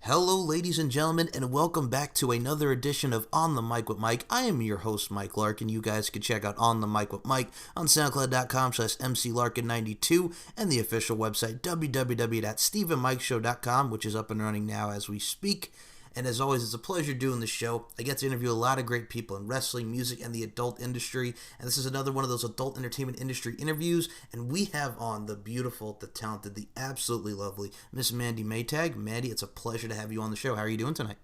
Hello, ladies and gentlemen, and welcome back to another edition of On the Mic with Mike. I am your host, Mike Larkin. You guys can check out On the Mic with Mike on SoundCloud.com/MCLarkin92 and the official website, www.stephenmikeshow.com, which is up and running now as we speak. And as always, it's a pleasure doing the show. I get to interview a lot of great people in wrestling, music, and the adult industry. And this is another one of those adult entertainment industry interviews. And we have on the beautiful, the talented, the absolutely lovely Miss Mandie Maytag. Mandie, it's a pleasure to have you on the show. How are you doing tonight?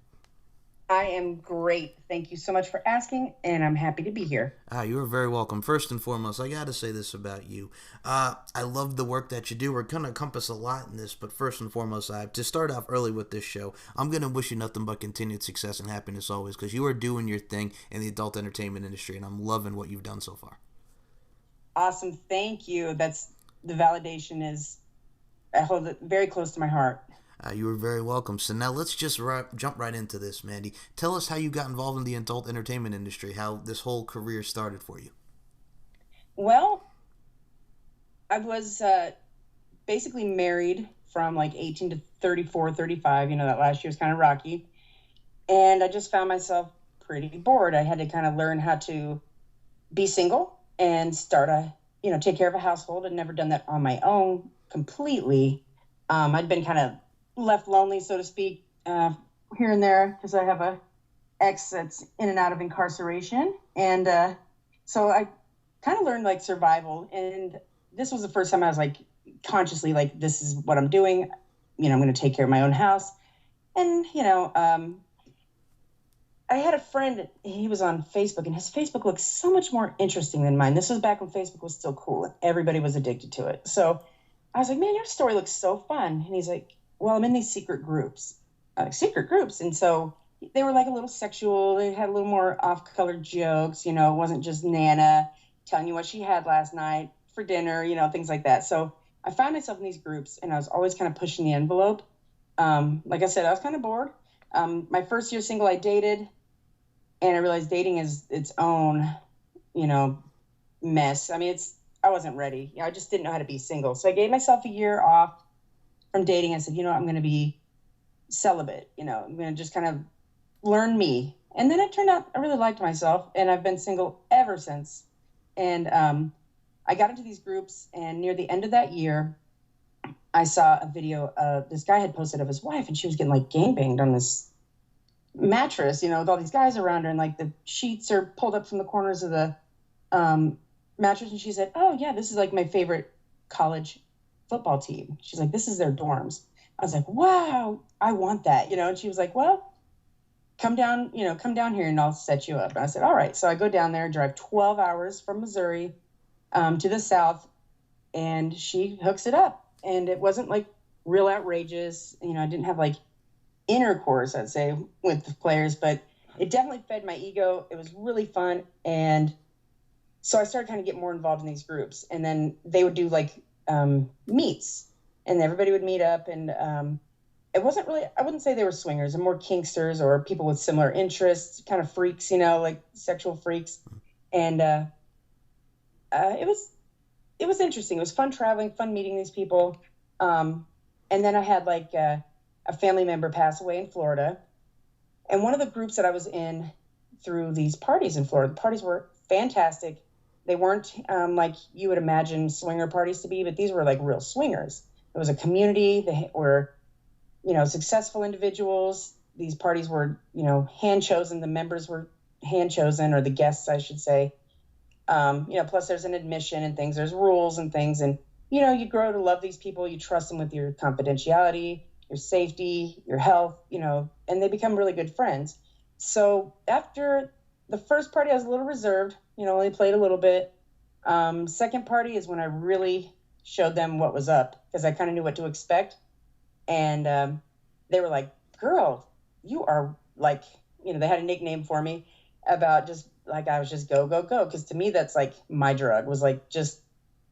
I am great. Thank you so much for asking, and I'm happy to be here. You are very welcome. First and foremost, I got to say this about you. I love the work that you do. We're going to encompass a lot in this, but first and foremost, to start off early with this show, I'm going to wish you nothing but continued success and happiness always, because you are doing your thing in the adult entertainment industry, and I'm loving what you've done so far. Awesome. Thank you. That's the validation I hold it very close to my heart. You were very welcome. So now let's just jump right into this, Mandie. Tell us how you got involved in the adult entertainment industry, how this whole career started for you. Well, I was basically married from like 18 to 34, 35. That last year was kind of rocky. And I just found myself pretty bored. I had to kind of learn how to be single and take care of a household. I'd never done that on my own completely. I'd been kind of left lonely, so to speak, here and there, because I have a ex that's in and out of incarceration. And so I kind of learned like survival. And this was the first time I was like consciously like, this is what I'm doing. I'm going to take care of my own house. And, I had a friend, he was on Facebook, and his Facebook looked so much more interesting than mine. This was back when Facebook was still cool and everybody was addicted to it. So I was like, man, your story looks so fun. And he's like, well, I'm in these secret groups. Secret groups. And so they were like a little sexual. They had a little more off-color jokes. It wasn't just Nana telling you what she had last night for dinner, things like that. So I found myself in these groups, and I was always kind of pushing the envelope. Like I said, I was kind of bored. My first year single, I dated, and I realized dating is its own, mess. I mean, I wasn't ready. I just didn't know how to be single. So I gave myself a year off from dating. I said, I'm going to be celibate. I'm going to just kind of learn me. And then it turned out I really liked myself, and I've been single ever since. And I got into these groups, and near the end of that year, I saw a video this guy had posted of his wife, and she was getting like gangbanged on this mattress, with all these guys around her, and like the sheets are pulled up from the corners of the mattress. And she said, oh yeah, this is like my favorite college football team. She's like, this is their dorms. I was like, wow, I want that, and she was like, well, come down here and I'll set you up. And I said, all right. So I go down there, drive 12 hours from Missouri to the south, and she hooks it up. And it wasn't like real outrageous. I didn't have like intercourse, I'd say, with the players, but it definitely fed my ego. It was really fun. And so I started kind of getting more involved in these groups, and then they would do like meets, and everybody would meet up. And it wasn't really, I wouldn't say they were swingers, and more kinksters or people with similar interests, kind of freaks, like sexual freaks. And it was interesting. It was fun traveling, fun meeting these people. And then I had like a family member pass away in Florida. And one of the groups that I was in through these parties in Florida, the parties were fantastic. They weren't like you would imagine swinger parties to be, but these were like real swingers. It was a community. They were, successful individuals. These parties were, hand chosen. The members were hand chosen, or the guests, I should say. Plus there's an admission and things. There's rules and things. And, you grow to love these people. You trust them with your confidentiality, your safety, your health, and they become really good friends. So after the first party, I was a little reserved, only played a little bit. Second party is when I really showed them what was up, because I kind of knew what to expect. And they were like, girl, you are like, they had a nickname for me about just like, I was just go, go, go. Because to me, that's like my drug, was like just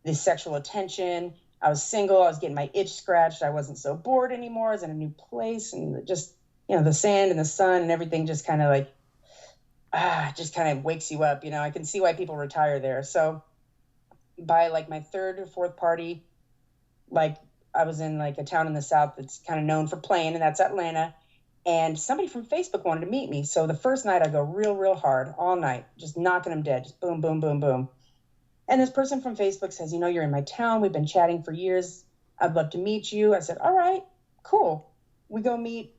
the sexual attention. I was single. I was getting my itch scratched. I wasn't so bored anymore. I was in a new place, and just, the sand and the sun and everything just kind of like, just kind of wakes you up. I can see why people retire there. So by like my third or fourth party, like I was in like a town in the South that's kind of known for playing, and that's Atlanta. And somebody from Facebook wanted to meet me. So the first night I go real hard all night, just knocking them dead, just boom, boom, boom, boom. And this person from Facebook says, you're in my town. We've been chatting for years. I'd love to meet you. I said, all right, cool. We go meet.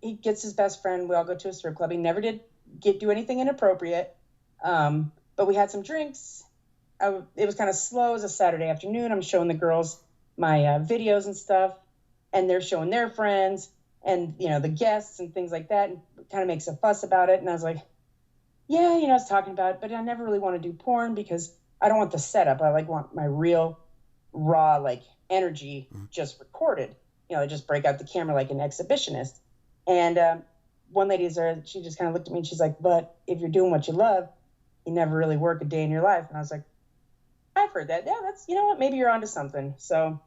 He gets his best friend. We all go to a strip club. He never did do anything inappropriate. But we had some drinks. It was kind of slow. It was a Saturday afternoon. I'm showing the girls my videos and stuff, and they're showing their friends and, the guests and things like that, and kind of makes a fuss about it. And I was like, yeah, I was talking about it, but I never really want to do porn because I don't want the setup. I want my real raw, energy just recorded, just break out the camera like an exhibitionist. And one lady there, she just kind of looked at me and she's like, but if you're doing what you love, you never really work a day in your life. And I was like, I've heard that. Yeah, that's, what, maybe you're onto something. So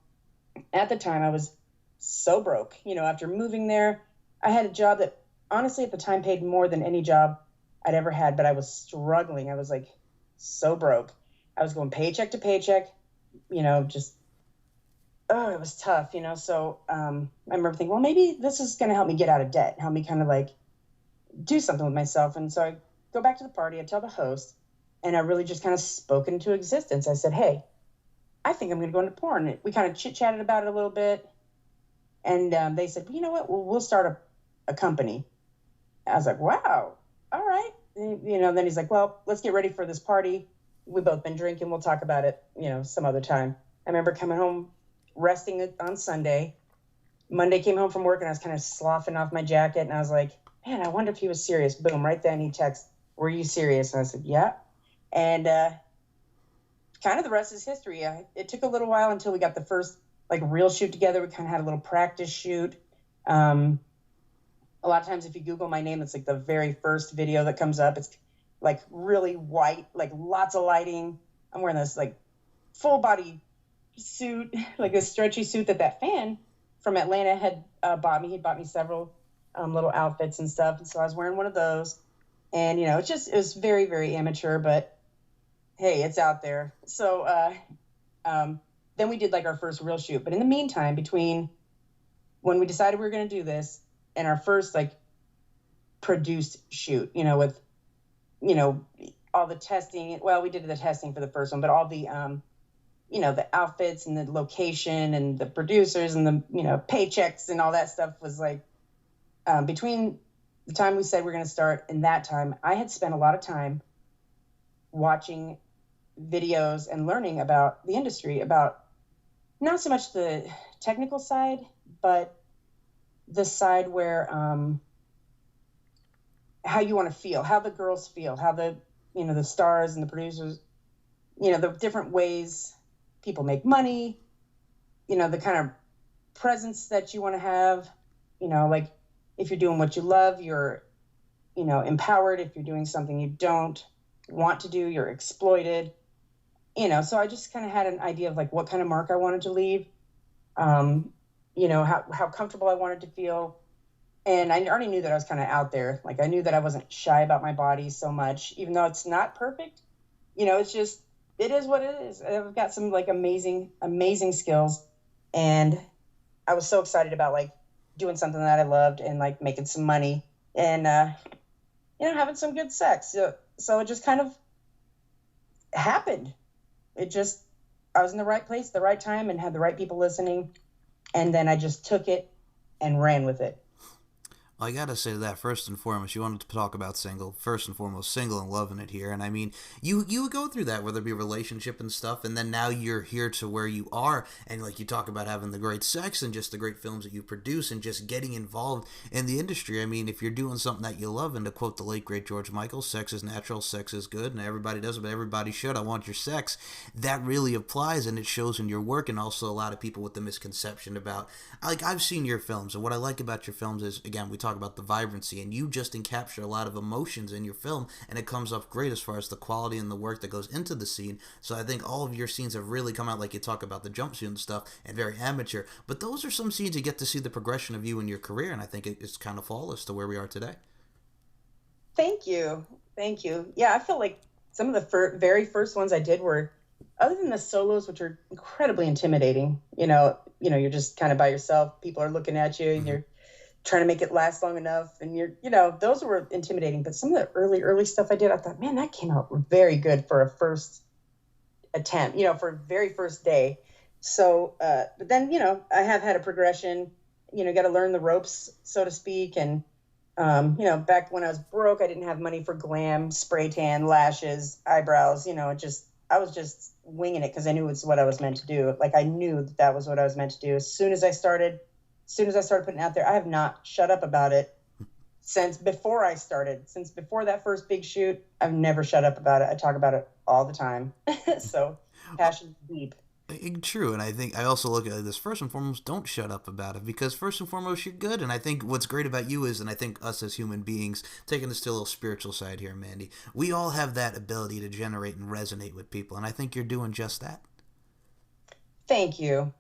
at the time I was so broke, after moving there, I had a job that honestly at the time paid more than any job I'd ever had, but I was struggling. I was so broke. I was going paycheck to paycheck, just, it was tough, So I remember thinking, well, maybe this is going to help me get out of debt, help me kind of do something with myself. And so I go back to the party, I tell the host, and I really just kind of spoke into existence. I said, hey, I think I'm going to go into porn. We kind of chit-chatted about it a little bit. And they said, well, you know what, we'll start a company. I was like, wow, all right. And, then he's like, well, let's get ready for this party. We've both been drinking. We'll talk about it, some other time. I remember coming home, resting on Sunday. Monday came home from work and I was kind of sloughing off my jacket. And I was like, man, I wonder if he was serious. Boom, right then he texts, were you serious? And I said, yeah. And kind of the rest is history. It took a little while until we got the first real shoot together. We kind of had a little practice shoot. A lot of times if you Google my name, it's the very first video that comes up. It's really white, lots of lighting. I'm wearing this full body suit, a stretchy suit that fan from Atlanta had bought me. He'd bought me several little outfits and stuff. And so I was wearing one of those. And, it was very, very amateur, but hey, it's out there. So then we did our first real shoot. But in the meantime, between when we decided we were going to do this and our first produced shoot, with, all the testing, well, we did the testing for the first one, but all the, the outfits and the location and the producers and the, paychecks and all that stuff was between the time we said we're going to start and that time, I had spent a lot of time watching videos and learning about the industry, about not so much the technical side, but the side where how you want to feel, how the girls feel, how the the stars and the producers, the different ways people make money, the kind of presence that you want to have, if you're doing what you love, you're empowered. If you're doing something you don't want to do, you're exploited. So I just kind of had an idea of what kind of mark I wanted to leave, how comfortable I wanted to feel. And I already knew that I was kind of out there. I knew that I wasn't shy about my body so much, even though it's not perfect. It's just, it is what it is. I've got some amazing, amazing skills. And I was so excited about doing something that I loved and making some money and, having some good sex. So it just kind of happened. I was in the right place, the right time, and had the right people listening. And then I just took it and ran with it. Well, I gotta say that first and foremost, you wanted to talk about single. First and foremost, single and loving it here. And I mean, you would go through that, whether it be a relationship and stuff, and then now you're here to where you are, and you talk about having the great sex and just the great films that you produce and just getting involved in the industry. I mean, if you're doing something that you love, and to quote the late great George Michael, sex is natural, sex is good, and everybody does it, but everybody should. I want your sex. That really applies, and it shows in your work, and also a lot of people with the misconception about, I've seen your films, and what I like about your films is, again, we talk about the vibrancy, and you just encapture a lot of emotions in your film, and it comes up great as far as the quality and the work that goes into the scene. So I think all of your scenes have really come out, you talk about the jumpsuit and stuff, and very amateur, but those are some scenes you get to see the progression of you in your career, and I think it's kind of flawless to where we are today. Thank you. Yeah, I feel some of the very first ones I did were, other than the solos, which are incredibly intimidating, you're just kind of by yourself, people are looking at you, and you're trying to make it last long enough. And those were intimidating. But some of the early stuff I did, I thought, man, that came out very good for a first attempt, for a very first day. So, but then, I have had a progression, got to learn the ropes, so to speak. And, back when I was broke, I didn't have money for glam, spray tan, lashes, eyebrows, I was just winging it because I knew it's what I was meant to do. Like I knew that was what I was meant to do. As soon as I started putting it out there, I have not shut up about it since before that first big shoot. I've never shut up about it. I talk about it all the time. So passion's deep. True, and I think I also look at this first and foremost, don't shut up about it, because first and foremost, you're good, and I think what's great about you is, and I think us as human beings, taking this to a little spiritual side here, Mandie, we all have that ability to generate and resonate with people, and I think you're doing just that. Thank you.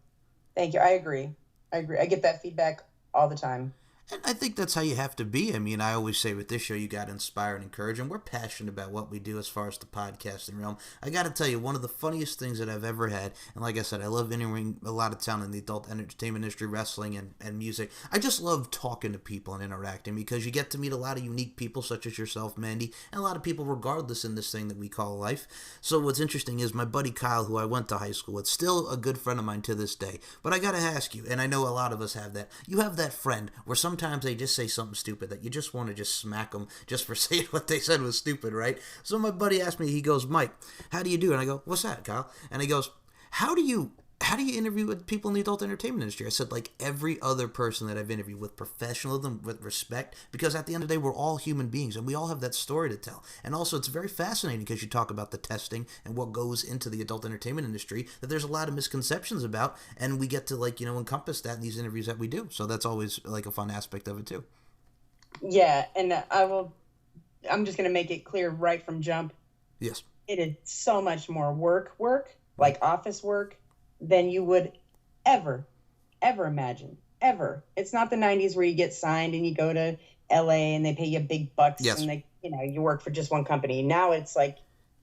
I agree. I get that feedback all the time. And I think that's how you have to be. I mean, I always say with this show, you got to inspire and encourage, and we're passionate about what we do as far as the podcasting realm. I got to tell you, one of the funniest things that I've ever had, and like I said, I love interviewing a lot of talent in the adult entertainment industry, wrestling and music. I just love talking to people and interacting because you get to meet a lot of unique people such as yourself, Mandie, and a lot of people regardless in this thing that we call life. So what's interesting is my buddy Kyle, who I went to high school with, still a good friend of mine to this day. But I got to ask you, and I know a lot of us have that, you have that friend where sometimes they just say something stupid that you just want to just smack them just for saying what they said was stupid, right? So my buddy asked me, he goes, Mike, how do you do? And I go, what's that, Kyle? And he goes, how do you interview with people in the adult entertainment industry? I said, like every other person that I've interviewed, with professionalism, with respect, because at the end of the day, we're all human beings and we all have that story to tell. And also, it's very fascinating because you talk about the testing and what goes into the adult entertainment industry that there's a lot of misconceptions about, and we get to encompass that in these interviews that we do. So that's always like a fun aspect of it too. Yeah, and I'm just going to make it clear right from jump. Yes. It is so much more work, like office work, than you would ever imagine. Ever. It's not the 90s where you get signed and you go to LA and they pay you big bucks. Yes. And you work for just one company. Now it's like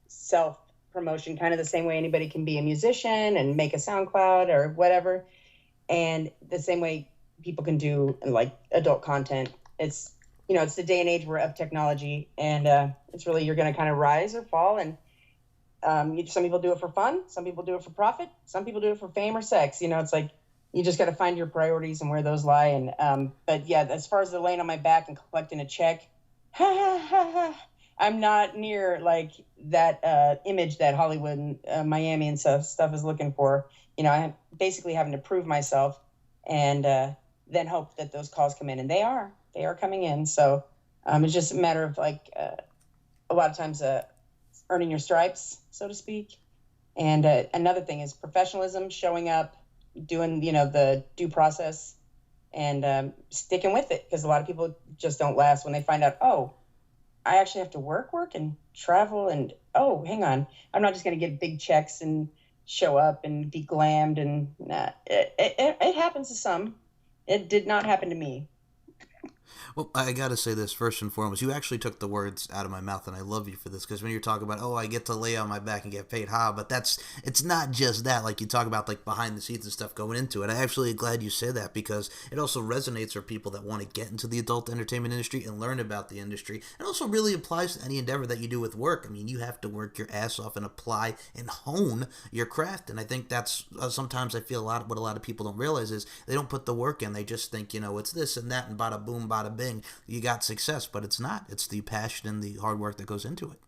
self-promotion, kind of the same way anybody can be a musician and make a SoundCloud or whatever. And the same way people can do like adult content. It's the day and age we're of technology, and it's really, you're going to kind of rise or fall. And some people do it for fun. Some people do it for profit. Some people do it for fame or sex. It's like, you just got to find your priorities and where those lie. And, but yeah, as far as the laying on my back and collecting a check, I'm not near like that image that Hollywood and Miami and stuff is looking for. I'm basically having to prove myself and then hope that those calls come in, and they are coming in. So it's just a matter of like a lot of times earning your stripes, so to speak. And another thing is professionalism, showing up, doing the due process, and sticking with it, because a lot of people just don't last when they find out, oh, I actually have to work and travel, and oh, hang on, I'm not just going to get big checks and show up and be glammed. And it happens to some. It did not happen to me. Well, I got to say this first and foremost. You actually took the words out of my mouth, and I love you for this, because when you're talking about, oh, I get to lay on my back and get paid, but it's not just that. Like, you talk about, like, behind the scenes and stuff going into it. I'm actually glad you say that, because it also resonates for people that want to get into the adult entertainment industry and learn about the industry. It also really applies to any endeavor that you do with work. I mean, you have to work your ass off and apply and hone your craft, and I think that's sometimes I feel what a lot of people don't realize is they don't put the work in. They just think, it's this and that, and bada boom, bada bing, you got success, but it's not. It's the passion and the hard work that goes into it.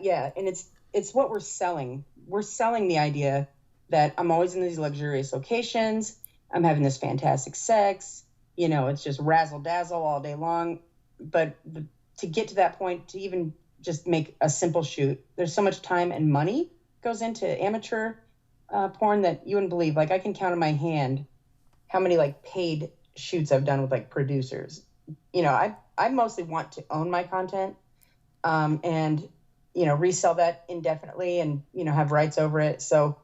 And it's what we're selling. We're selling the idea that I'm always in these luxurious locations. I'm having this fantastic sex. It's just razzle dazzle all day long. But to get to that point, to even just make a simple shoot, there's so much time and money goes into amateur porn that you wouldn't believe. Like, I can count on my hand how many like paid shoots I've done with like producers. I mostly want to own my content, and resell that indefinitely, and have rights over it. So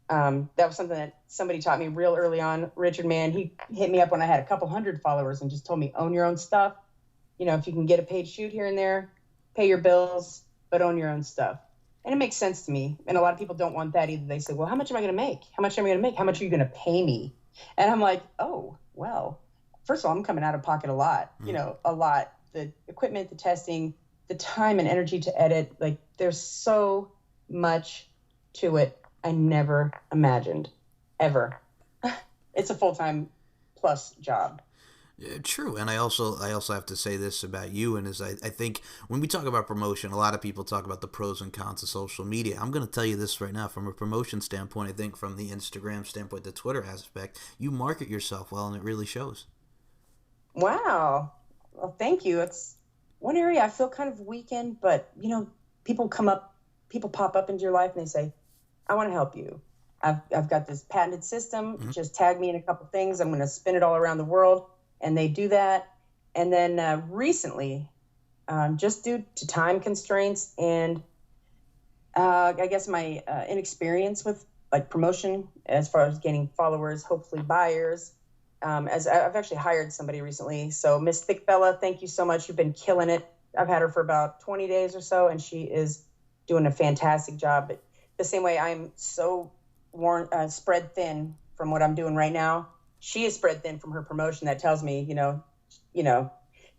that was something that somebody taught me real early on. Richard Mann, he hit me up when I had a couple hundred followers and just told me, own your own stuff. If you can get a paid shoot here and there, pay your bills, but own your own stuff. And it makes sense to me. And a lot of people don't want that either. They say, well, how much am I going to make? How much am I going to make? How much are you going to pay me? And I'm like, oh, well, first of all, I'm coming out of pocket a lot, a lot. The equipment, the testing, the time and energy to edit, like there's so much to it I never imagined, ever. It's a full-time plus job. True, and I also have to say this about you, and I think when we talk about promotion, a lot of people talk about the pros and cons of social media. I'm going to tell you this right now, from a promotion standpoint. I think from the Instagram standpoint, the Twitter aspect, you market yourself well, and it really shows. Wow, well, thank you. It's one area I feel kind of weak in, but people pop up into your life and they say, "I want to help you. I've got this patented system. Mm-hmm. Just tag me in a couple things. I'm going to spin it all around the world." And they do that. And then recently, just due to time constraints and I guess my inexperience with like promotion as far as gaining followers, hopefully buyers, as I've actually hired somebody recently. So Miss Thickfella, thank you so much. You've been killing it. I've had her for about 20 days or so, and she is doing a fantastic job. But the same way I'm so spread thin from what I'm doing right now, she is spread thin from her promotion. That tells me,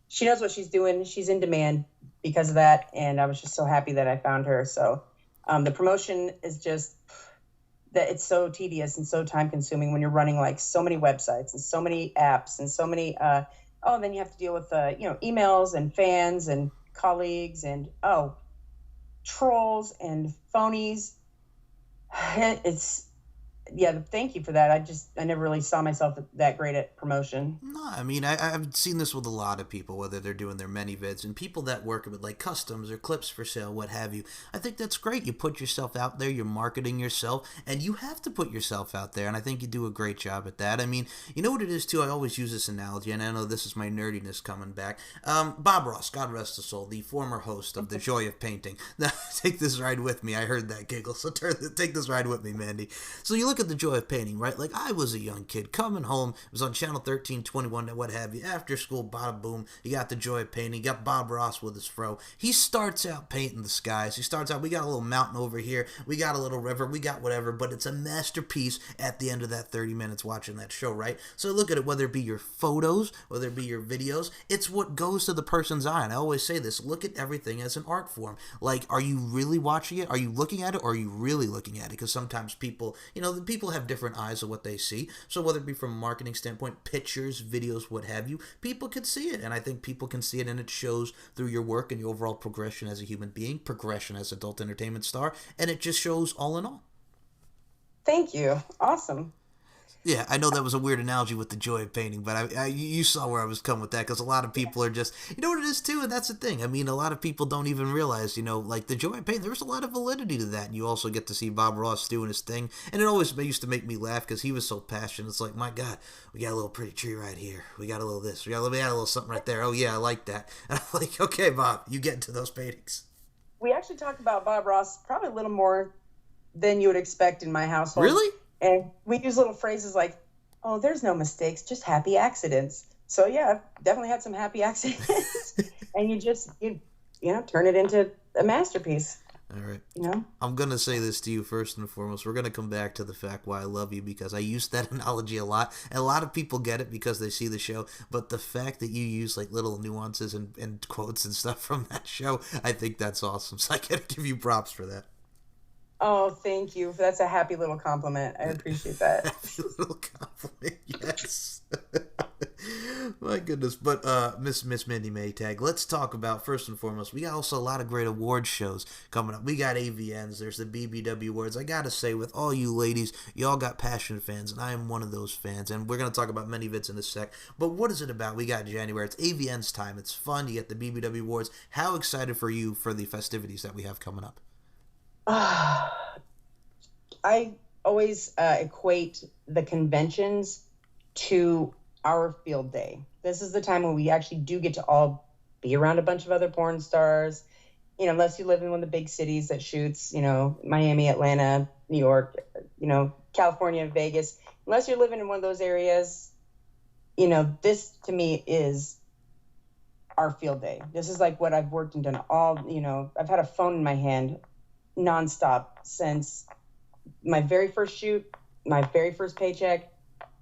she knows what she's doing. She's in demand because of that. And I was just so happy that I found her. So the promotion is just that it's so tedious and so time consuming when you're running like so many websites and so many apps and so many, and then you have to deal with, emails and fans and colleagues and, trolls and phonies. Thank you for that. I never really saw myself that great at promotion. No, I mean, I've seen this with a lot of people, whether they're doing their many vids and people that work with like customs or clips for sale, what have you. I think that's great. You put yourself out there, you're marketing yourself, and you have to put yourself out there, and I think you do a great job at that. I mean, you know what it is too? I always use this analogy, and I know this is my nerdiness coming back. Bob Ross, God rest his soul, the former host of The Joy of Painting. Now, take this ride with me. I heard that giggle, so take this ride with me, Mandie. So you look at The Joy of Painting, right? Like, I was a young kid coming home. It was on Channel 13, 21, what have you. After school, bada boom. You got The Joy of Painting. You got Bob Ross with his fro. He starts out painting the skies. He starts out, we got a little mountain over here. We got a little river. We got whatever. But it's a masterpiece at the end of that 30 minutes watching that show, right? So look at it, whether it be your photos, whether it be your videos, it's what goes to the person's eye. And I always say this, look at everything as an art form. Like, are you really watching it? Are you looking at it? Or are you really looking at it? Because sometimes people, people have different eyes of what they see. So whether it be from a marketing standpoint, pictures, videos, what have you, people can see it. And I think people can see it, and it shows through your work and your overall progression as a human being, progression as adult entertainment star, and it just shows all in all. Thank you. Awesome. Yeah, I know that was a weird analogy with The Joy of Painting, but you saw where I was coming with that, because a lot of people are just, you know what it is too, and that's the thing. I mean, a lot of people don't even realize, like The Joy of Painting, there's a lot of validity to that, and you also get to see Bob Ross doing his thing, and it always used to make me laugh, because he was so passionate. It's like, my God, we got a little pretty tree right here, we got a little this, we got a little something right there, oh yeah, I like that. And I'm like, okay, Bob, you get into those paintings. We actually talked about Bob Ross probably a little more than you would expect in my household. Really? And we use little phrases like, "Oh, there's no mistakes, just happy accidents." So yeah, I've definitely had some happy accidents. And you turn it into a masterpiece. All right. I'm going to say this to you first and foremost. We're going to come back to the fact why I love you, because I use that analogy a lot. And a lot of people get it because they see the show. But the fact that you use like little nuances and quotes and stuff from that show, I think that's awesome. So I got to give you props for that. Oh, thank you. That's a happy little compliment. I appreciate that. Happy little compliment, yes. My goodness. But Miss Mandie Maytag, let's talk about, first and foremost, we got also a lot of great award shows coming up. We got AVNs, there's the BBW Awards. I gotta say, with all you ladies, y'all got passionate fans, and I am one of those fans. And we're gonna talk about many vids in a sec. But what is it about? We got January. It's AVN's time. It's fun. You get the BBW Awards. How excited for you for the festivities that we have coming up? I always equate the conventions to our field day. This is the time when we actually do get to all be around a bunch of other porn stars, unless you live in one of the big cities that shoots, Miami, Atlanta, New York, California, Vegas. Unless you're living in one of those areas, this to me is our field day. This is like what I've worked and done I've had a phone in my hand nonstop since my very first shoot, my very first paycheck.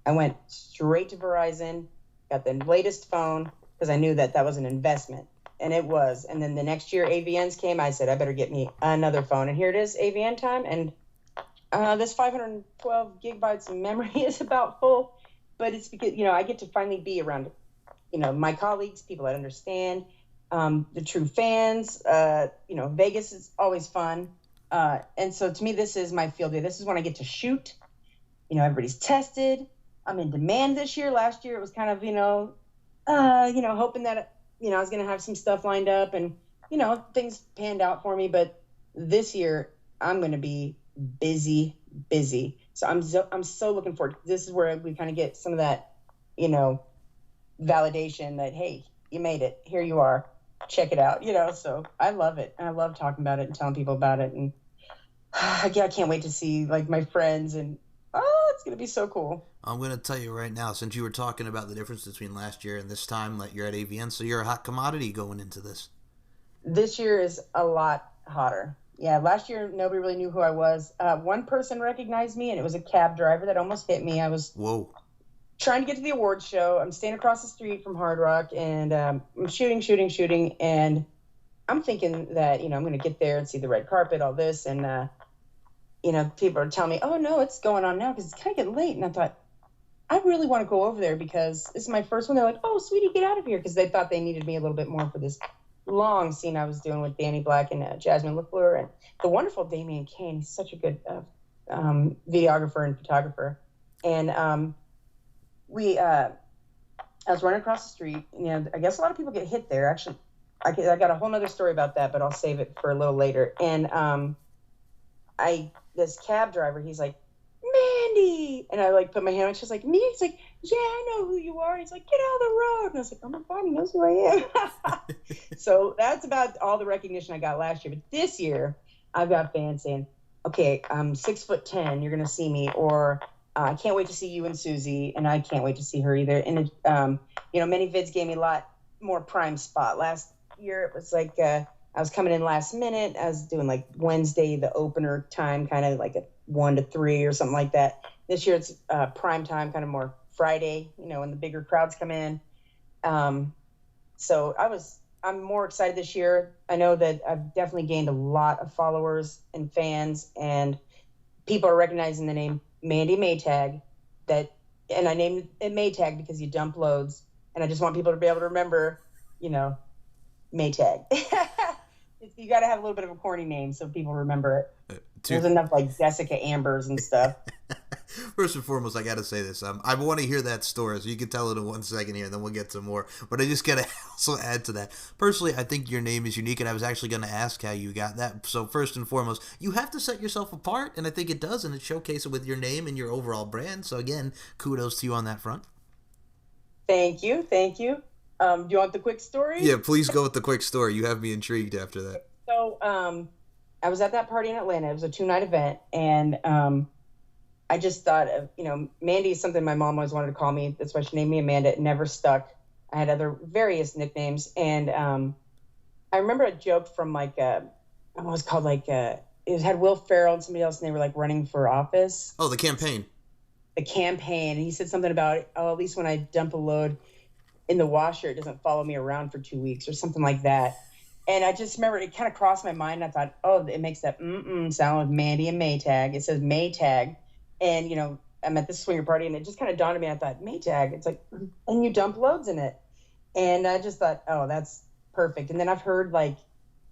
I went straight to Verizon, got the latest phone because I knew that was an investment. And it was. And then the next year AVNs came. I said, I better get me another phone. And here it is, AVN time. And this 512 gigabytes of memory is about full. But it's because, I get to finally be around, my colleagues, people that understand, the true fans. Vegas is always fun. And so to me, this is my field day. This is when I get to shoot. Everybody's tested. I'm in demand this year. Last year it was kind of, hoping that, I was going to have some stuff lined up and, things panned out for me. But this year I'm going to be busy. So I'm so looking forward. This is where we kind of get some of that, validation that, hey, you made it. Here you are. Check it out. So I love it. I love talking about it and telling people about it. And I can't wait to see like my friends and, it's going to be so cool. I'm going to tell you right now, since you were talking about the difference between last year and this time that you're at AVN, so you're a hot commodity going into this. This year is a lot hotter. Yeah, last year nobody really knew who I was. One person recognized me, and it was a cab driver that almost hit me. I was trying to get to the awards show. I'm staying across the street from Hard Rock, and I'm shooting, and I'm thinking that, I'm going to get there and see the red carpet, all this, and people are telling me, oh, no, it's going on now because it's kind of getting late. And I thought, I really want to go over there because this is my first one. They're like, oh, sweetie, get out of here, because they thought they needed me a little bit more for this long scene I was doing with Danny Black and Jasmine LaFleur and the wonderful Damian Kane. He's such a good videographer and photographer. And I was running across the street. I guess a lot of people get hit there. Actually, I got a whole nother story about that, but I'll save it for a little later. And this cab driver, he's like, Mandie, and I put my hand on. She's like, me? He's like, yeah, I know who you are. He's like, get out of the road. And I was like, oh my God, he knows who I am. So that's about all the recognition I got last year. But this year, I've got fans saying, okay, I'm 6'10", you're gonna see me, or I can't wait to see you and Susie, and I can't wait to see her either. And many vids gave me a lot more prime spot. Last year it was like I was coming in last minute. I was doing like Wednesday, the opener time, kind of like a 1 to 3 or something like that. This year it's prime time, kind of more Friday, when the bigger crowds come in. So I'm more excited this year. I know that I've definitely gained a lot of followers and fans, and people are recognizing the name Mandie Maytag. And I named it Maytag because you dump loads, and I just want people to be able to remember, Maytag. You got to have a little bit of a corny name so people remember it. There's enough like Jessica Ambers and stuff. First and foremost, I got to say this. I want to hear that story, so you can tell it in 1 second here, and then we'll get some more. But I just got to also add to that. Personally, I think your name is unique, and I was actually going to ask how you got that. So first and foremost, you have to set yourself apart, and I think it does, and it showcases it with your name and your overall brand. So again, kudos to you on that front. Thank you. Do you want the quick story? Yeah, please go with the quick story. You have me intrigued after that. So I was at that party in Atlanta. It was a 2-night event, and I just thought of, Mandie is something my mom always wanted to call me. That's why she named me Amanda. It never stuck. I had other various nicknames, and I remember a joke from what was it called, it had Will Ferrell and somebody else, and they were like running for office. Oh, the campaign. The campaign, and he said something about, at least when I dump a load in the washer, it doesn't follow me around for 2 weeks or something like that. And I just remember it kind of crossed my mind. I thought, it makes that sound with Mandie and Maytag. It says Maytag. And, I'm at this swinger party, and it just kind of dawned on me. I thought, Maytag. It's like, and you dump loads in it. And I just thought, that's perfect. And then I've heard,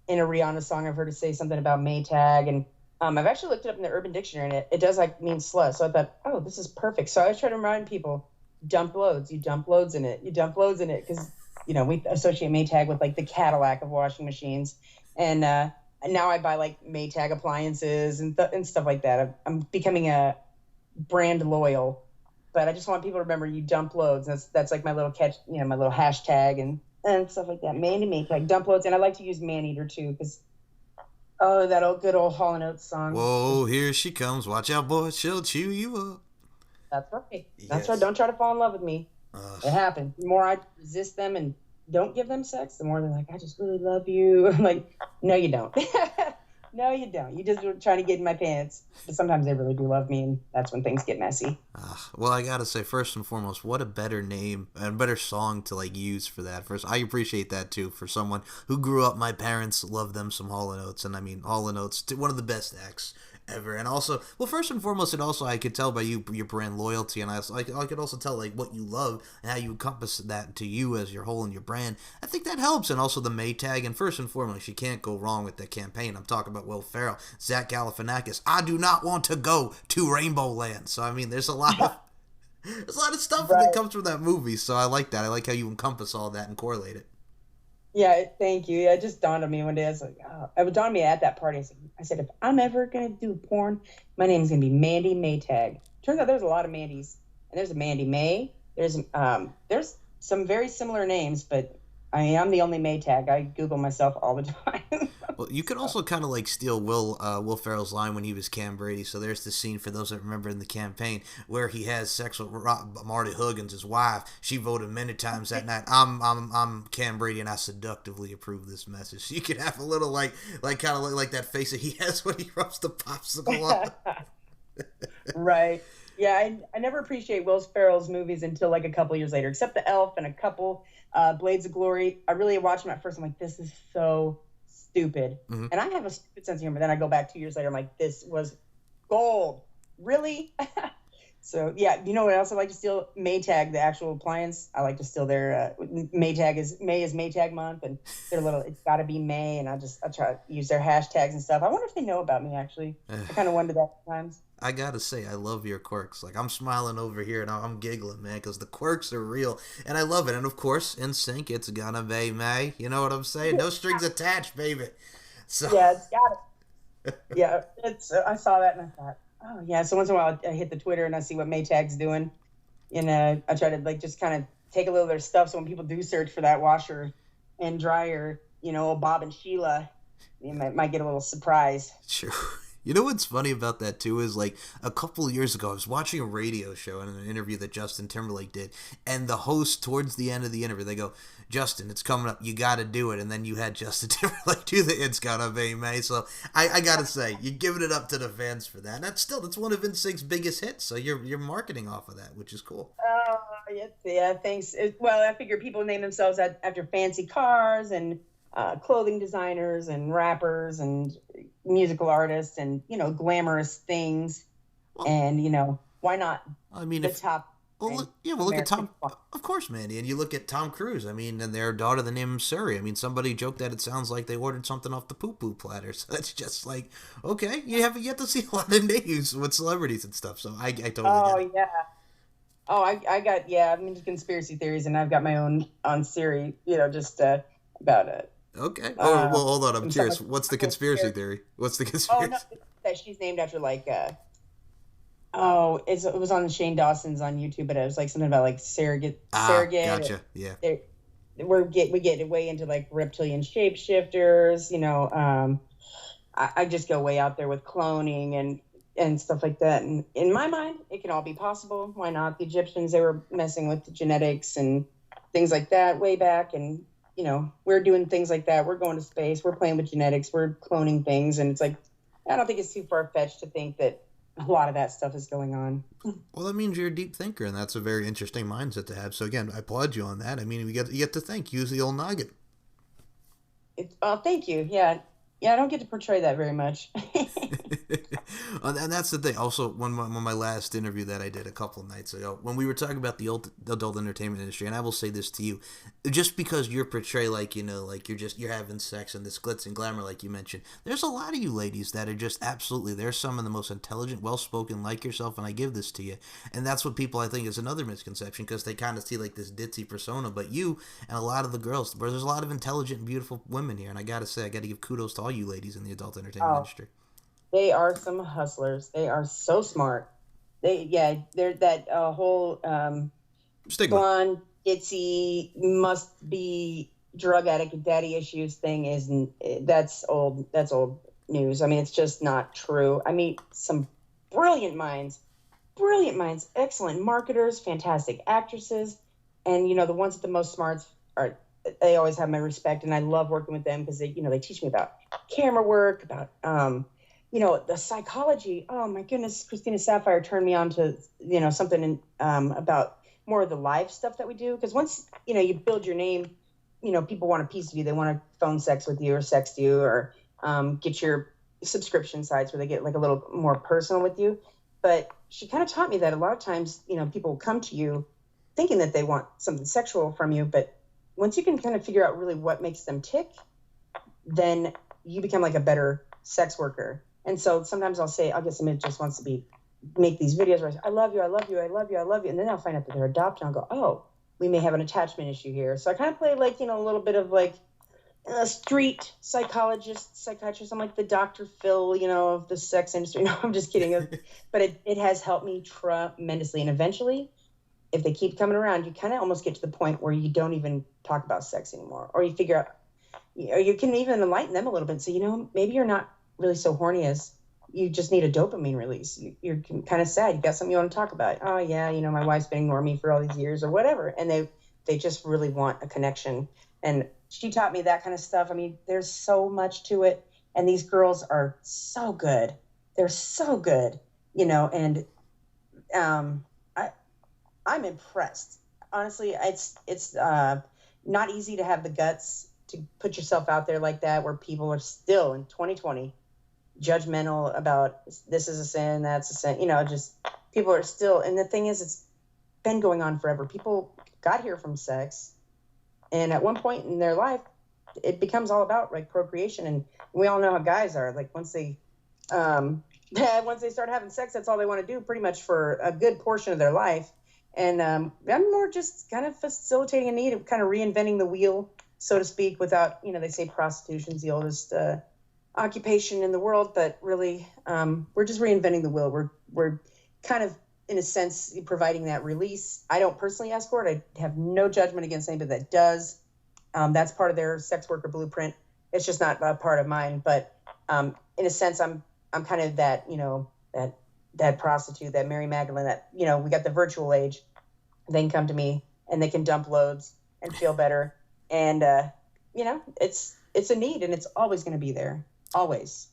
in a Rihanna song, I've heard it say something about Maytag. And I've actually looked it up in the Urban Dictionary, and it does, mean slut. So I thought, this is perfect. So I was trying to remind people, dump loads. You dump loads in it. You dump loads in it because, we associate Maytag with, the Cadillac of washing machines. And now I buy, Maytag appliances and stuff like that. I'm becoming a brand loyal. But I just want people to remember you dump loads. That's my little catch, my little hashtag and stuff like that. Mandie Maytag, dump loads. And I like to use man-eater, too, because, that good old Hall & Oates song. Whoa, here she comes. Watch out, boy. She'll chew you up. That's right. That's right. Don't try to fall in love with me. It happens. The more I resist them and don't give them sex, the more they're like, I just really love you. I'm like, no, you don't. No, you don't. You just were trying to get in my pants. But sometimes they really do love me, and that's when things get messy. Well, I gotta say, first and foremost, what a better name and better song to like use for that. First, I appreciate that too for someone who grew up. My parents loved them some Hall and Oates, and I mean Hall and Oates, one of the best acts ever. And also, well, first and foremost, and also I could tell by your brand loyalty, and I could also tell like what you love and how you encompass that to you as your whole and your brand. I think that helps, and also the Maytag, and first and foremost, you can't go wrong with that campaign. I'm talking about Will Ferrell, Zach Galifianakis. I do not want to go to Rainbow Land. So I mean, there's a lot of stuff that comes from that movie. So I like that. I like how you encompass all that and correlate it. Yeah, thank you. Yeah, it just dawned on me one day. I was like, oh, it dawned on me at that party. I said, if I'm ever gonna do porn, my name's gonna be Mandie Maytag. Turns out there's a lot of Mandies, and there's a Mandie May. There's some very similar names, but I mean, I'm the only Maytag. I Google myself all the time. Well, you could also kind of like steal Will Ferrell's line when he was Cam Brady. So there's the scene for those that remember in the campaign where he has sex with Marty Huggins, his wife. She voted many times that night. I'm Cam Brady, and I seductively approve this message. So you could have a little like kind of like that face that he has when he rubs the popsicle on. Right. Yeah, I never appreciate Will Ferrell's movies until like a couple years later, except The Elf and a couple Blades of Glory. I really watched them at first. I'm like, this is so stupid. Mm-hmm. And I have a stupid sense of humor. Then I go back 2 years later. I'm like, this was gold. Really? So, yeah. You know what else I like to steal? Maytag, the actual appliance. I like to steal their Maytag. May is Maytag month. And they're little, it's got to be May. And I try to use their hashtags and stuff. I wonder if they know about me, actually. I kind of wonder that sometimes. I gotta say, I love your quirks. Like, I'm smiling over here and I'm giggling, man, because the quirks are real. And I love it. And of course, in sync, it's gonna be May. You know what I'm saying? No strings attached, baby. So. Yeah, it's got it. Yeah, I saw that and I thought, oh, yeah. So once in a while, I hit the Twitter and I see what Maytag's doing. And I try to, like, just kind of take a little of their stuff. So when people do search for that washer and dryer, you know, Bob and Sheila, you might get a little surprise. Sure. You know what's funny about that, too, is, like, a couple of years ago, I was watching a radio show and an interview that Justin Timberlake did, and the host, towards the end of the interview, they go, Justin, it's coming up, you gotta do it, and then you had Justin Timberlake do the It's Gonna Be May, so I gotta say, you're giving it up to the fans for that, and that's one of NSYNC's biggest hits, so you're marketing off of that, which is cool. Yeah, thanks. Well, I figure people name themselves after fancy cars, and clothing designers and rappers and musical artists and, you know, glamorous things. Well, and, you know, why not? I mean, top. Well, look at Tom. Of course, Mandie. And you look at Tom Cruise. I mean, and their daughter, they named him Suri. I mean, somebody joked that it sounds like they ordered something off the poo-poo platter. So that's just like, okay, you haven't yet to see a lot of names with celebrities and stuff. So I totally get it. Oh, yeah. Oh, I'm into conspiracy theories, and I've got my own on Siri, you know, just about it. Okay. Oh, well, hold on. I'm curious. What's the conspiracy theory? What's the conspiracy? Oh, no, that she's named after, like, it was on Shane Dawson's on YouTube, but it was like something about like surrogate. Gotcha. Yeah. We get way into like reptilian shapeshifters. You know, I just go way out there with cloning and stuff like that. And in my mind, it can all be possible. Why not? The Egyptians, they were messing with the genetics and things like that way back, and you know, we're doing things like that. We're going to space. We're playing with genetics. We're cloning things, and it's like, I don't think it's too far-fetched to think that a lot of that stuff is going on. Well, that means you're a deep thinker, and that's a very interesting mindset to have. So again, I applaud you on that. I mean, you get to think, use the old noggin. Thank you. Yeah, I don't get to portray that very much. And that's the thing. Also, when my last interview that I did a couple of nights ago, when we were talking about the adult entertainment industry, and I will say this to you, just because you're portrayed like, you know, like you're having sex and this glitz and glamour, like you mentioned, there's a lot of you ladies that are just absolutely, they're some of the most intelligent, well-spoken, like yourself, and I give this to you. And that's what people, I think, is another misconception, because they kind of see like this ditzy persona, but you and a lot of the girls, where there's a lot of intelligent and beautiful women here, and I gotta say, I gotta give kudos to all you ladies in the adult entertainment industry. They are some hustlers. They are so smart. They're that whole stigma. Blonde, ditzy, must be drug addict, daddy issues thing that's old news. I mean, it's just not true. I meet some brilliant minds, excellent marketers, fantastic actresses, and you know, the ones with the most smarts are they always have my respect, and I love working with them because they teach me about camera work, about, the psychology. Oh my goodness, Christina Sapphire turned me on to, something about more of the live stuff that we do. Because once, you build your name, people want a piece of you. They want to phone sex with you or sext you or get your subscription sites where they get like a little more personal with you. But she kind of taught me that a lot of times, people come to you thinking that they want something sexual from you. But once you can kind of figure out really what makes them tick, then you become like a better sex worker. And so sometimes I'll get somebody that just wants to make these videos where I say, I love you, I love you, I love you, I love you. And then I'll find out that they're adopted. I'll go, oh, we may have an attachment issue here. So I kind of play like, a little bit of like a street psychiatrist. I'm like the Dr. Phil, of the sex industry. No, I'm just kidding. But it has helped me tremendously. And eventually, if they keep coming around, you kind of almost get to the point where you don't even talk about sex anymore. Or you figure out, or you can even enlighten them a little bit and say, maybe you're not really so horny as you just need a dopamine release. You're kind of sad. You got something you want to talk about. Oh yeah, my wife's been ignoring me for all these years or whatever. And they just really want a connection. And she taught me that kind of stuff. I mean, there's so much to it. And these girls are so good. They're so good, and I'm impressed. Honestly, it's not easy to have the guts to put yourself out there like that, where people are still in 2020 judgmental about this is a sin, that's a sin. Just people are still. And the thing is, it's been going on forever. People got here from sex, and at one point in their life, it becomes all about like procreation. And we all know how guys are. Like once they start having sex, that's all they want to do pretty much for a good portion of their life. And I'm more just kind of facilitating a need of kind of reinventing the wheel, so to speak, without, they say prostitution's the oldest occupation in the world, but really we're just reinventing the wheel. We're kind of, in a sense, providing that release. I don't personally escort. I have no judgment against anybody that does. That's part of their sex worker blueprint. It's just not a part of mine. But in a sense, I'm kind of that, that prostitute, that Mary Magdalene, that, we got the virtual age. They can come to me and they can dump loads and feel better. And, it's a need, and it's always going to be there. Always.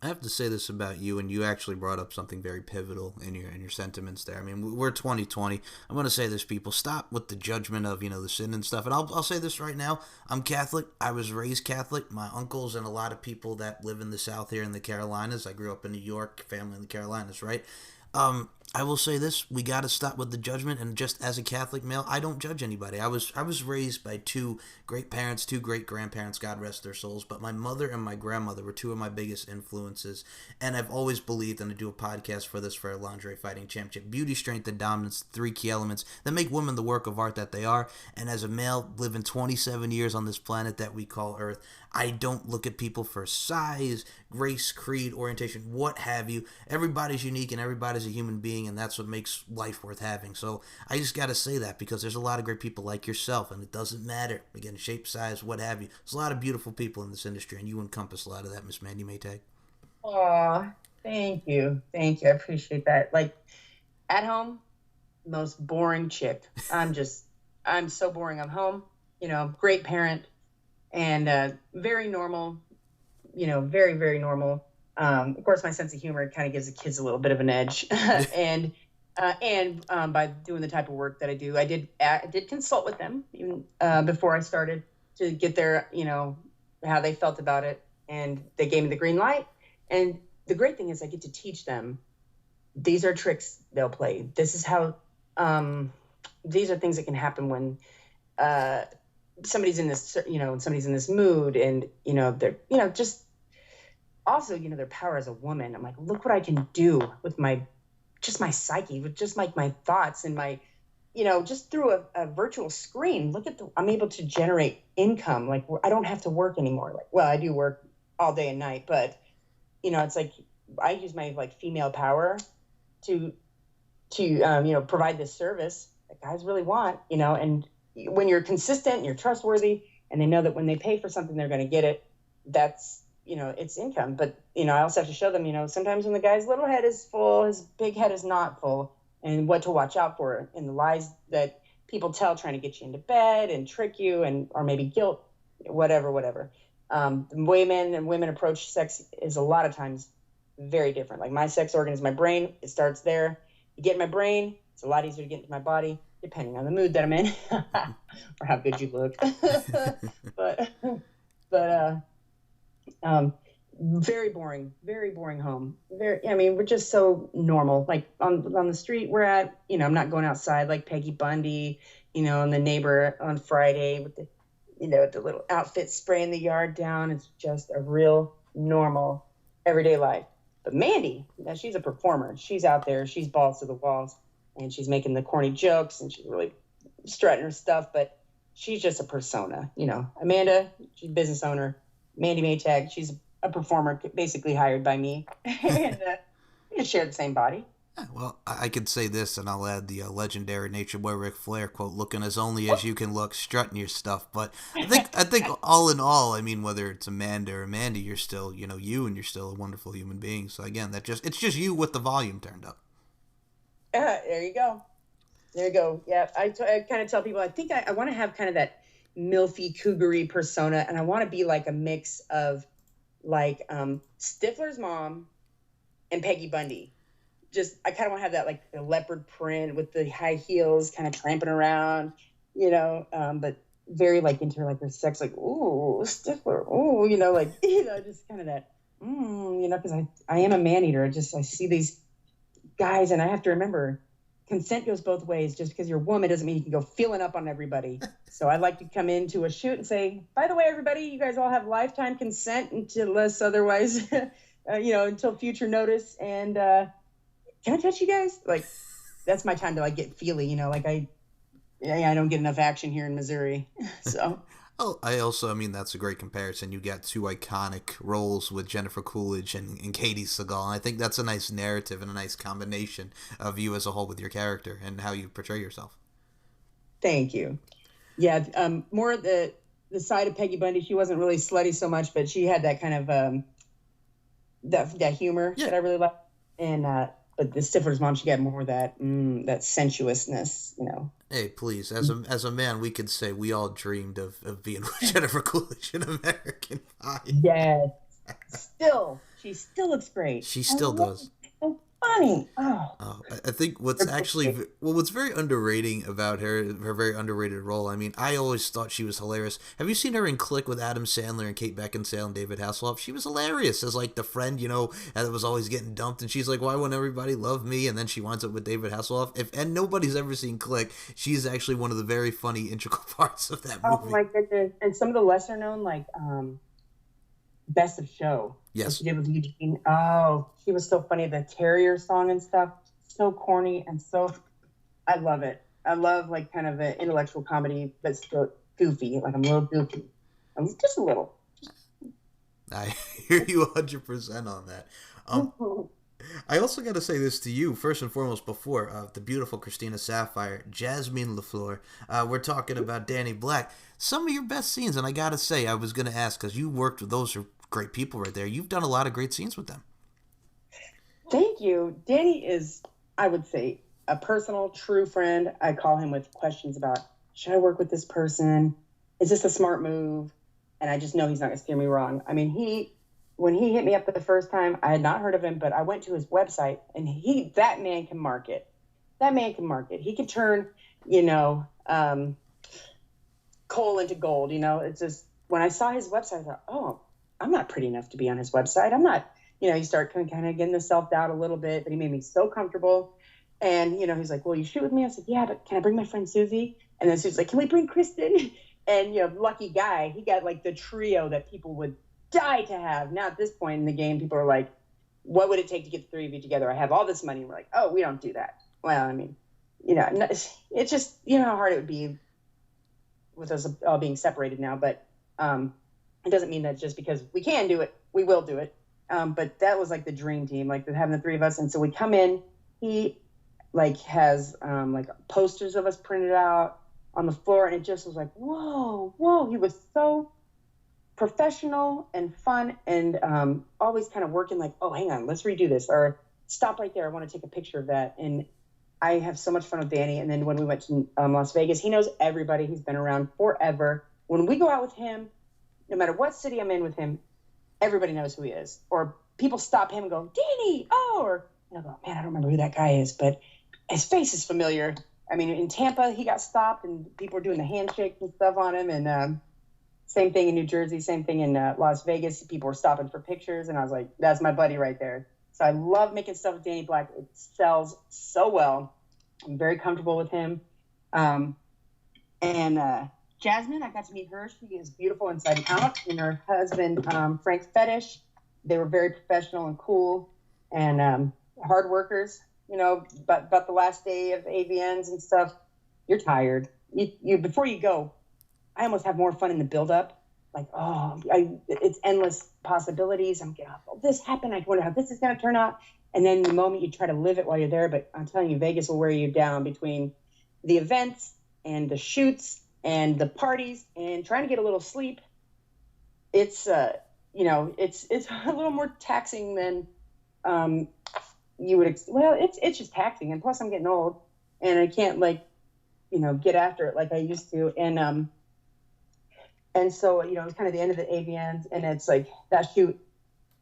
I have to say this about you, and you actually brought up something very pivotal in your sentiments there. I mean, we're 2020. I'm going to say this, people. Stop with the judgment of, the sin and stuff. And I'll say this right now. I'm Catholic. I was raised Catholic. My uncles and a lot of people that live in the South here in the Carolinas. I grew up in New York, family in the Carolinas, right? I will say this, we got to stop with the judgment, and just as a Catholic male, I don't judge anybody. I was raised by two great parents, two great grandparents, God rest their souls, but my mother and my grandmother were two of my biggest influences, and I've always believed, and I do a podcast for this for a lingerie fighting championship, beauty, strength, and dominance, three key elements that make women the work of art that they are, and as a male living 27 years on this planet that we call Earth, I don't look at people for size, race, creed, orientation, what have you. Everybody's unique and everybody's a human being, and that's what makes life worth having. So I just got to say that because there's a lot of great people like yourself, and it doesn't matter, again, shape, size, what have you. There's a lot of beautiful people in this industry, and you encompass a lot of that, Miss Mandie Maytag. Aw, thank you. Thank you. I appreciate that. Like, at home, most boring chick. I'm so boring. I'm home, great parent, and very normal, very, very normal. Of course, my sense of humor kind of gives the kids a little bit of an edge. and by doing the type of work that I do, I did consult with them even before I started to get their, how they felt about it. And they gave me the green light. And the great thing is I get to teach them. These are tricks they'll play. This is how, these are things that can happen when somebody's in this, somebody's in this mood, and, they're, just also, their power as a woman. I'm like, look what I can do with my psyche, with just like my thoughts and my, just through a virtual screen. Look at I'm able to generate income. Like, I don't have to work anymore. Like, well, I do work all day and night, but, it's like I use my like female power to provide this service that guys really want, and when you're consistent and you're trustworthy and they know that when they pay for something, they're going to get it, that's, it's income. But, I also have to show them, sometimes when the guy's little head is full, his big head is not full, and what to watch out for, and the lies that people tell trying to get you into bed and trick you and or maybe guilt, whatever. The way men and women approach sex is a lot of times very different. Like my sex organ is my brain. It starts there. You get in my brain, it's a lot easier to get into my body, depending on the mood that I'm in or how good you look. but very boring home. I mean, we're just so normal. Like on the street we're at, I'm not going outside like Peggy Bundy, and the neighbor on Friday with the little outfit spraying the yard down. It's just a real normal everyday life. But Mandie, now she's a performer. She's out there, she's balls to the walls, and she's making the corny jokes and she's really strutting her stuff, but she's just a persona. Amanda, she's a business owner. Mandie Maytag, she's a performer basically hired by me. And we share the same body. Well, I could say this, and I'll add the legendary Nature Boy Ric Flair quote: "Looking as only as you can look, strutting your stuff." But I think all in all, I mean, whether it's Amanda or Mandie, you're still, you, and you're still a wonderful human being. So again, it's just you with the volume turned up. There you go. Yeah, I kind of tell people I think I want to have kind of that milfy, cougary persona, and I want to be like a mix of like Stifler's mom and Peggy Bundy. I kind of want to have that like the leopard print with the high heels, kind of tramping around, but very like into like her sex, like ooh Stifler, ooh, just kind of that, because I am a man eater. I see these guys, and I have to remember, consent goes both ways. Just because you're a woman doesn't mean you can go feeling up on everybody. So I like to come into a shoot and say, by the way, everybody, you guys all have lifetime consent unless otherwise, until future notice, and can I touch you guys? Like, that's my time to like get feely, like I don't get enough action here in Missouri. So. Oh, I mean, that's a great comparison. You got two iconic roles with Jennifer Coolidge and Katie Seagal. And I think that's a nice narrative and a nice combination of you as a whole with your character and how you portray yourself. Thank you. Yeah, more the side of Peggy Bundy, she wasn't really slutty so much, but she had that kind of that humor that I really liked. And but the Stifler's mom, she got more of that sensuousness, Hey, please, as a man, we could say we all dreamed of being with Jennifer Coolidge in American Pie. Yes. She still looks great. She still does. So funny. Oh. I think what's very underrating about her very underrated role. I mean, I always thought she was hilarious. Have you seen her in Click with Adam Sandler and Kate Beckinsale and David Hasselhoff? She was hilarious as like the friend, that was always getting dumped, and she's like, "Why won't everybody love me?" And then she winds up with David Hasselhoff. And nobody's ever seen Click, she's actually one of the very funny integral parts of that movie. Oh my goodness! And some of the lesser known, like Best of Show. Yes. She did with Eugene. Oh, she was so funny. The Terrier song and stuff, so corny and so. I love it. I love like kind of an intellectual comedy, but still goofy. Like I'm a little goofy. I'm just a little. I hear you 100% on that. I also got to say this to you, first and foremost, before the beautiful Christina Sapphire, Jasmine LaFleur. We're talking about Danny Black. Some of your best scenes, and I got to say, I was going to ask, because you worked with those great people right there. You've done a lot of great scenes with them. Thank you. Danny is, I would say, a personal, true friend. I call him with questions about, should I work with this person? Is this a smart move? And I just know he's not going to steer me wrong. I mean, when he hit me up the first time, I had not heard of him, but I went to his website, and that man can market. That man can market. He can turn, coal into gold. It's just, when I saw his website, I thought, oh, I'm not pretty enough to be on his website. I'm not, you start kind of getting the self-doubt a little bit, but he made me so comfortable. And, he's like, well, you shoot with me? I said, yeah, but can I bring my friend Susie? And then Susie's like, can we bring Kristen? And, lucky guy, he got like the trio that people would die to have. Now at this point in the game, people are like, what would it take to get the three of you together? I have all this money. And we're like, oh, we don't do that. Well, I mean, it's just, how hard it would be with us all being separated now. But it doesn't mean that just because we can do it, we will do it. But that was like the dream team, like having the three of us. And so we come in, he like has like posters of us printed out on the floor. And it just was like, whoa. He was so professional and fun and always kind of working like, oh, hang on, let's redo this, or stop right there. I want to take a picture of that. And I have so much fun with Danny. And then when we went to Las Vegas, he knows everybody. He's been around forever. When we go out with him, no matter what city I'm in with him, everybody knows who he is. Or people stop him and go, Danny, oh, or I go, man, I don't remember who that guy is, but his face is familiar. I mean, in Tampa, he got stopped and people were doing the handshake and stuff on him. And same thing in New Jersey, same thing in Las Vegas. People were stopping for pictures. And I was like, that's my buddy right there. So I love making stuff with Danny Black. It sells so well. I'm very comfortable with him. And Jasmine, I got to meet her. She is beautiful inside and out. And her husband, Frank Fetish, they were very professional and cool and hard workers, you know, but the last day of AVNs and stuff, you're tired. You before you go, I almost have more fun in the build-up. Like, it's endless possibilities. I'm getting, this happened. I wonder how this is going to turn out. And then the moment you try to live it while you're there, but I'm telling you, Vegas will wear you down between the events and the shoots and the parties and trying to get a little sleep. It's, it's a little more taxing than you would. It's just taxing. And plus I'm getting old and I can't get after it like I used to. And so, it was kind of the end of the AVNs, and it's like that shoot,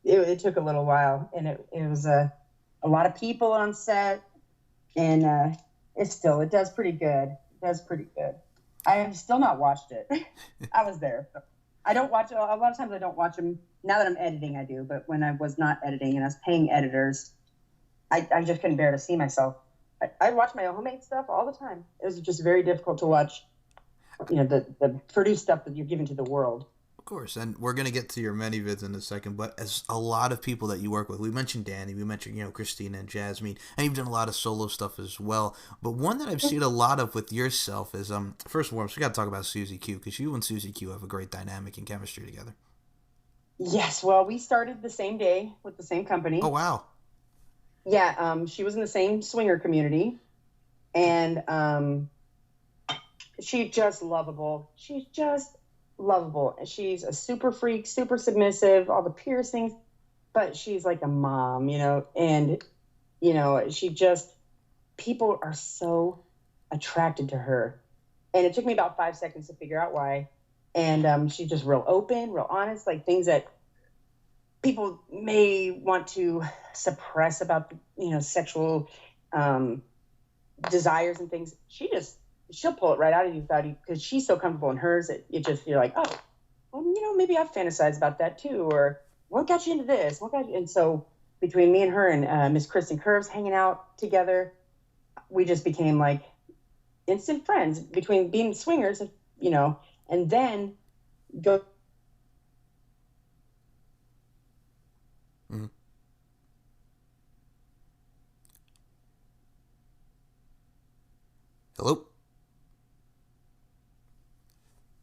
it took a little while, and it was a lot of people on set, and it does pretty good. It does pretty good. I have still not watched it. I was there. I don't watch it. A lot of times I don't watch them. Now that I'm editing, I do. But when I was not editing and I was paying editors, I just couldn't bear to see myself. I watch my homemade stuff all the time. It was just very difficult to watch the produced stuff that you're giving to the world. Of course, and we're going to get to your many vids in a second, but as a lot of people that you work with, we mentioned Danny, we mentioned, Christina and Jasmine, and you've done a lot of solo stuff as well, but one that I've seen a lot of with yourself is, first and foremost, we got to talk about Susie Q, because you and Susie Q have a great dynamic and chemistry together. Yes, well, we started the same day with the same company. Oh, wow. Yeah, she was in the same swinger community, and she's just lovable. She's just lovable. She's a super freak, super submissive, all the piercings, but she's like a mom, and, people are so attracted to her. And it took me about 5 seconds to figure out why. And she's just real open, real honest, like things that people may want to suppress about, sexual desires and things. She'll pull it right out of you because she's so comfortable in hers that you're like, oh, well, maybe I've fantasized about that too, or what got you into this? And so between me and her and Miss Kristen Curves hanging out together, we just became like instant friends between being swingers, and then go. Mm-hmm. Hello?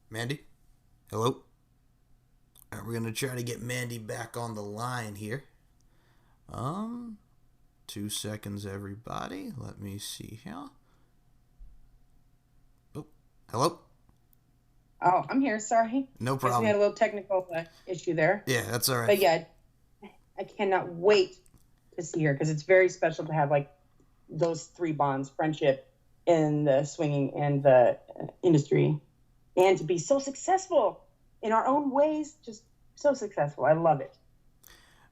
Mandie? Hello? All right, we're going to try to get Mandie back on the line here. 2 seconds, everybody. Let me see here. Oh, hello? Oh, I'm here. Sorry. No problem. We had a little technical issue there. Yeah, that's all right. But yeah, I cannot wait to see her because it's very special to have like those three bonds, friendship in the swinging and the industry. And to be so successful in our own ways, just so successful. I love it.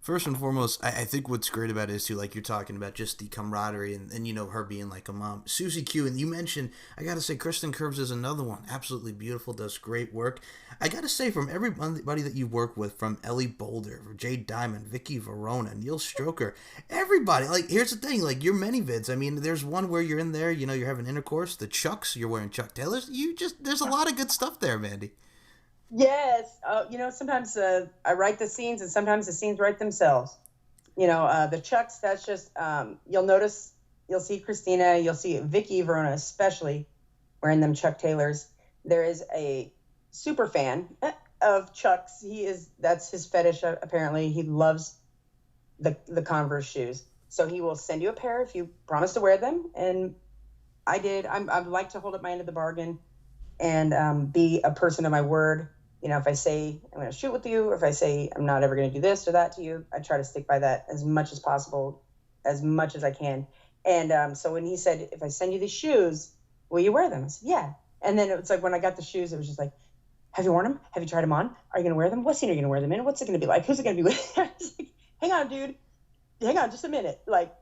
First and foremost, I think what's great about it is, too, like you're talking about, just the camaraderie and her being like a mom. Susie Q, and you mentioned, I got to say, Kristen Curves is another one. Absolutely beautiful, does great work. I got to say, from everybody that you work with, from Ellie Boulder, Jade Diamond, Vicky Verona, Neil Stroker, everybody, here's the thing, your many vids, I mean, there's one where you're in there, you're having intercourse, the Chucks, you're wearing Chuck Taylors, there's a lot of good stuff there, Mandie. Yes. Sometimes I write the scenes and sometimes the scenes write themselves. The Chucks, that's just, you'll see Christina, you'll see Vicky Verona, especially wearing them Chuck Taylors. There is a super fan of Chucks. That's his fetish. Apparently he loves the Converse shoes. So he will send you a pair if you promise to wear them. And I did. I like to hold up my end of the bargain and be a person of my word. If I say I'm going to shoot with you, or if I say I'm not ever going to do this or that to you, I try to stick by that as much as possible, as much as I can. And so when he said, if I send you these shoes, will you wear them? I said, yeah. And then it's like when I got the shoes, it was just like, have you worn them? Have you tried them on? Are you going to wear them? What scene are you going to wear them in? What's it going to be like? Who's it going to be with? I was like, hang on, dude. Hang on just a minute. Like,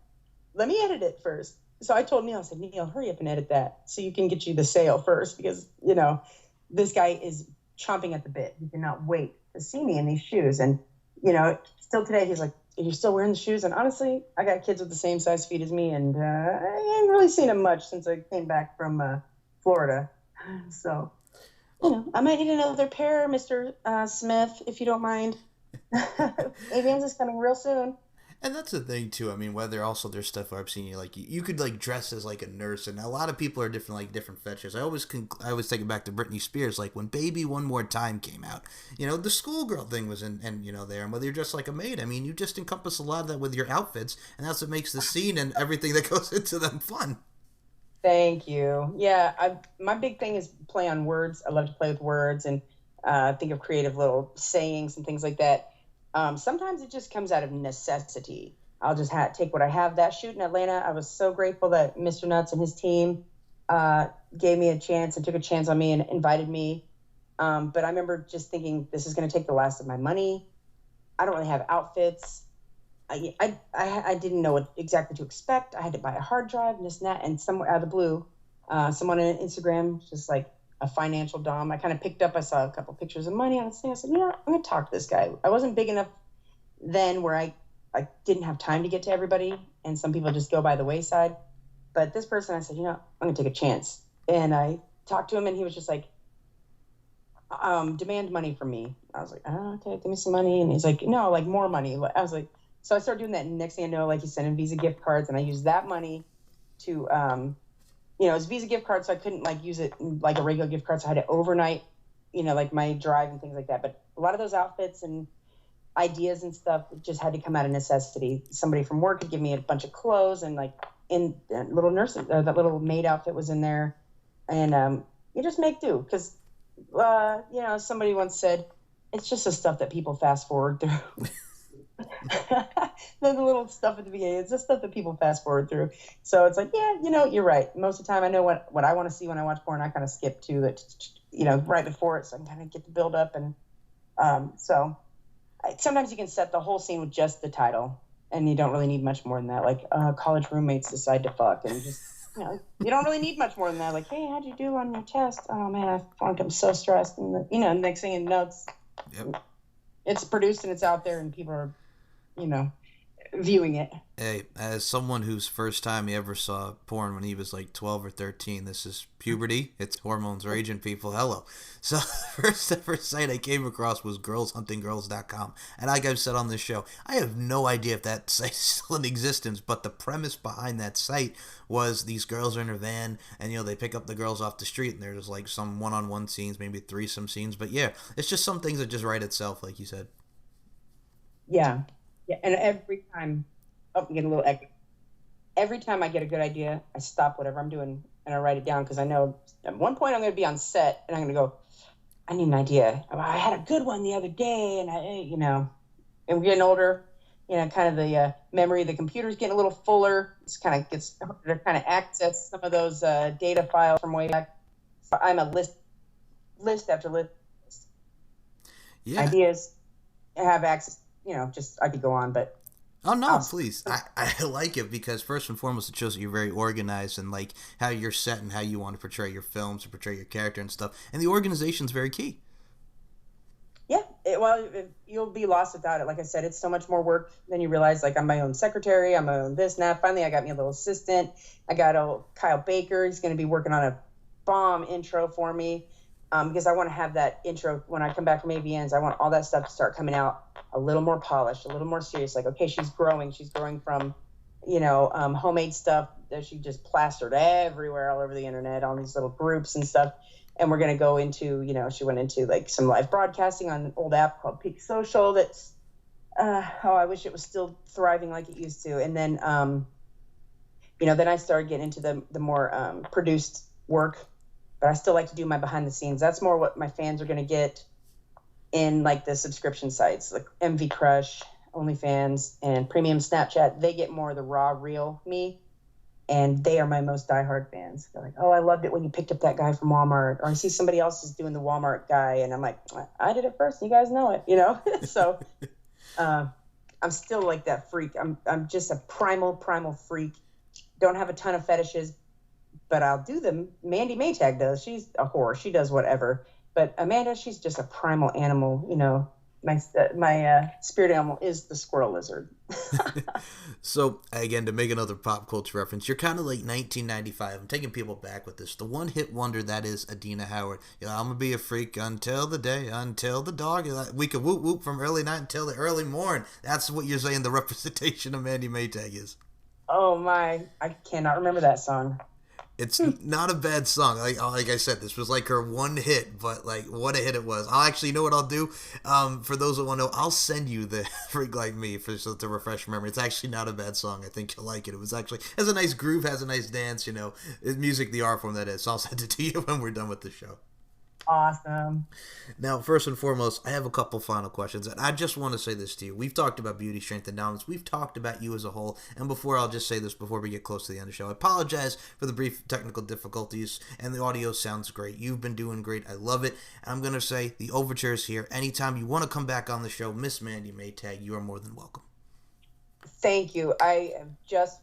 let me edit it first. So I told Neil, I said, Neil, hurry up and edit that so you can get you the sale first, because, you know, this guy is chomping at the bit. He cannot wait to see me in these shoes. And, you know, still today, he's like, are you still wearing the shoes? And honestly, I got kids with the same size feet as me, and I haven't really seen them much since I came back from Florida. So, you know, I might need another pair, Mr. Smith, if you don't mind. Avians is coming real soon. And that's the thing too. I mean, whether also there's stuff where I've seen you like you could like dress as like a nurse, and a lot of people are different, like different fetches. I always take it back to Britney Spears, like when "Baby One More Time" came out. You know, the schoolgirl thing was and you know there, and whether you're dressed like a maid. I mean, you just encompass a lot of that with your outfits, and that's what makes the scene and everything that goes into them fun. Thank you. Yeah, my big thing is play on words. I love to play with words and think of creative little sayings and things like that. Sometimes it just comes out of necessity. I'll just take what I have. That shoot in Atlanta, I was so grateful that Mr. Nuts and his team gave me a chance and took a chance on me and invited me. But I remember just thinking, this is going to take the last of my money. I don't really have outfits. I didn't know what exactly to expect. I had to buy a hard drive and this and that. And somewhere out of the blue, someone on Instagram, just like a financial dom, I kind of picked up, I saw a couple pictures of money on this thing. I said, you know, I'm going to talk to this guy. I wasn't big enough then where I didn't have time to get to everybody. And some people just go by the wayside. But this person, I said, you know, I'm going to take a chance. And I talked to him, and he was just like, demand money from me. I was like, oh, okay, give me some money. And he's like, no, like more money. I was like, so I started doing that. And next thing I know, like, he's sending Visa gift cards, and I used that money to, you know, it's Visa gift card, so I couldn't like use it like a regular gift card. So I had to overnight, you know, like my drive and things like that. But a lot of those outfits and ideas and stuff just had to come out of necessity. Somebody from work could give me a bunch of clothes, and like in that little that little maid outfit was in there. And you just make do, because, you know, somebody once said, it's just the stuff that people fast forward through. The little stuff at the beginning, it's just stuff that people fast forward through. So it's like, yeah, you know, you're right. Most of the time I know what I want to see when I watch porn. I kind of skip to that, you know, right before it, so I can kind of get the build up. And sometimes you can set the whole scene with just the title, and you don't really need much more than that. Like college roommates decide to fuck, and just, you know, you don't really need much more than that. Like, hey, how'd you do on your test? Oh man, I felt like I'm so stressed. And you know, next thing you know, it's produced and it's out there, and people are, you know, viewing it. Hey, as someone whose first time he ever saw porn when he was like 12 or 13, this is puberty. It's hormones raging, people. Hello. So the first ever site I came across was girlshuntinggirls.com. And like I've said on this show, I have no idea if that site is still in existence, but the premise behind that site was these girls are in a van, and, you know, they pick up the girls off the street, and there's like some one-on-one scenes, maybe threesome scenes. But yeah, it's just some things that just write itself, like you said. Yeah. Yeah, and every time, I'm getting a little echo. Every time I get a good idea, I stop whatever I'm doing and I write it down, because I know at one point I'm going to be on set and I'm going to go, I need an idea. I had a good one the other day, and you know, and we're getting older, you know, kind of the memory of the computer's getting a little fuller. It's kind of gets harder to kind of access some of those data files from way back. So I'm a list after list. Yeah. Ideas, I have access. You know, just I could go on, but oh no, please. I like it because first and foremost, it shows that you're very organized and like how you're set and how you want to portray your films or portray your character and stuff. And the organization's very key. Yeah, you'll be lost without it. Like I said, it's so much more work than you realize. Like, I'm my own secretary, I'm my own this and that. Finally, I got me a little assistant. I got old Kyle Baker. He's going to be working on a bomb intro for me, because I want to have that intro when I come back from AVNs. I want all that stuff to start coming out a little more polished, a little more serious. Like, okay, she's growing from, you know, homemade stuff that she just plastered everywhere all over the internet on these little groups and stuff. And we're going to go into, you know, she went into like some live broadcasting on an old app called Peak Social. That's, I wish it was still thriving like it used to. And then, you know, then I started getting into the more produced work, but I still like to do my behind the scenes. That's more what my fans are going to get in like the subscription sites like MV Crush, OnlyFans, and Premium Snapchat. They get more of the raw, real me. And they are my most diehard fans. They're like, oh, I loved it when you picked up that guy from Walmart. Or I see somebody else is doing the Walmart guy. And I'm like, I did it first. You guys know it, you know? So I'm still like that freak. I'm just a primal freak. Don't have a ton of fetishes, but I'll do them. Mandie Maytag does. She's a whore. She does whatever. But Amanda, she's just a primal animal, you know. My spirit animal is the squirrel lizard. So, again, to make another pop culture reference, you're kind of like 1995. I'm taking people back with this. The one-hit wonder that is Adina Howard. You know, I'm going to be a freak until the day, until the dog. We could whoop whoop from early night until the early morn. That's what you're saying the representation of Mandie Maytag is. Oh, my. I cannot remember that song. It's not a bad song. Like I said, this was like her one hit, but like what a hit it was. I'll actually, you know what I'll do? For those that want to know, I'll send you the Freak Like Me to refresh your memory. It's actually not a bad song. I think you'll like it. It was actually has a nice groove, has a nice dance. You know, it's music, the art form that is. So I'll send it to you when we're done with the show. Awesome. Now, first and foremost, I have a couple final questions, and I just want to say this to you. We've talked about beauty, strength, and dominance. We've talked about you as a whole, and I'll just say this before we get close to the end of the show. I apologize for the brief technical difficulties, and the audio sounds great. You've been doing great. I love it. And I'm going to say the overture is here. Anytime you want to come back on the show, Miss Mandie Maytag, you are more than welcome. Thank you. I have just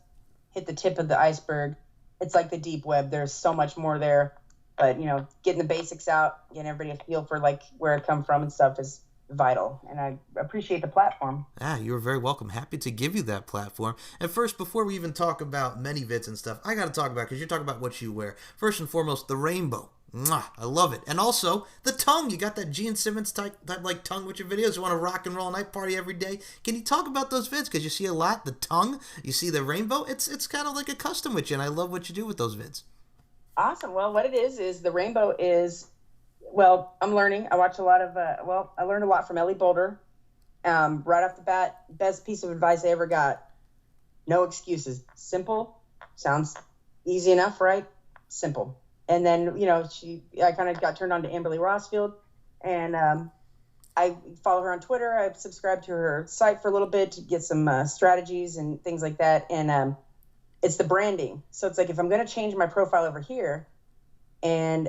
hit the tip of the iceberg. It's like the deep web. There's so much more there. But, you know, getting the basics out, getting everybody a feel for, like, where I come from and stuff is vital. And I appreciate the platform. You're very welcome. Happy to give you that platform. And first, before we even talk about many vids and stuff, I got to talk about, because you're talking about what you wear. First and foremost, the rainbow. Mwah, I love it. And also, the tongue. You got that Gene Simmons type like tongue with your videos. You want to rock and roll night party every day. Can you talk about those vids? Because you see a lot. The tongue, you see the rainbow. It's kind of like a custom with you, and I love what you do with those vids. Awesome. Well, what it is the rainbow is, well, I'm learning. I watch a lot of, I learned a lot from Ellie Boulder. Right off the bat, best piece of advice I ever got. No excuses. Simple. Sounds easy enough, right? Simple. And then, you know, I kind of got turned on to Amberly Rossfield, and I follow her on Twitter. I've subscribed to her site for a little bit to get some strategies and things like that. And it's the branding. So it's like, if I'm going to change my profile over here and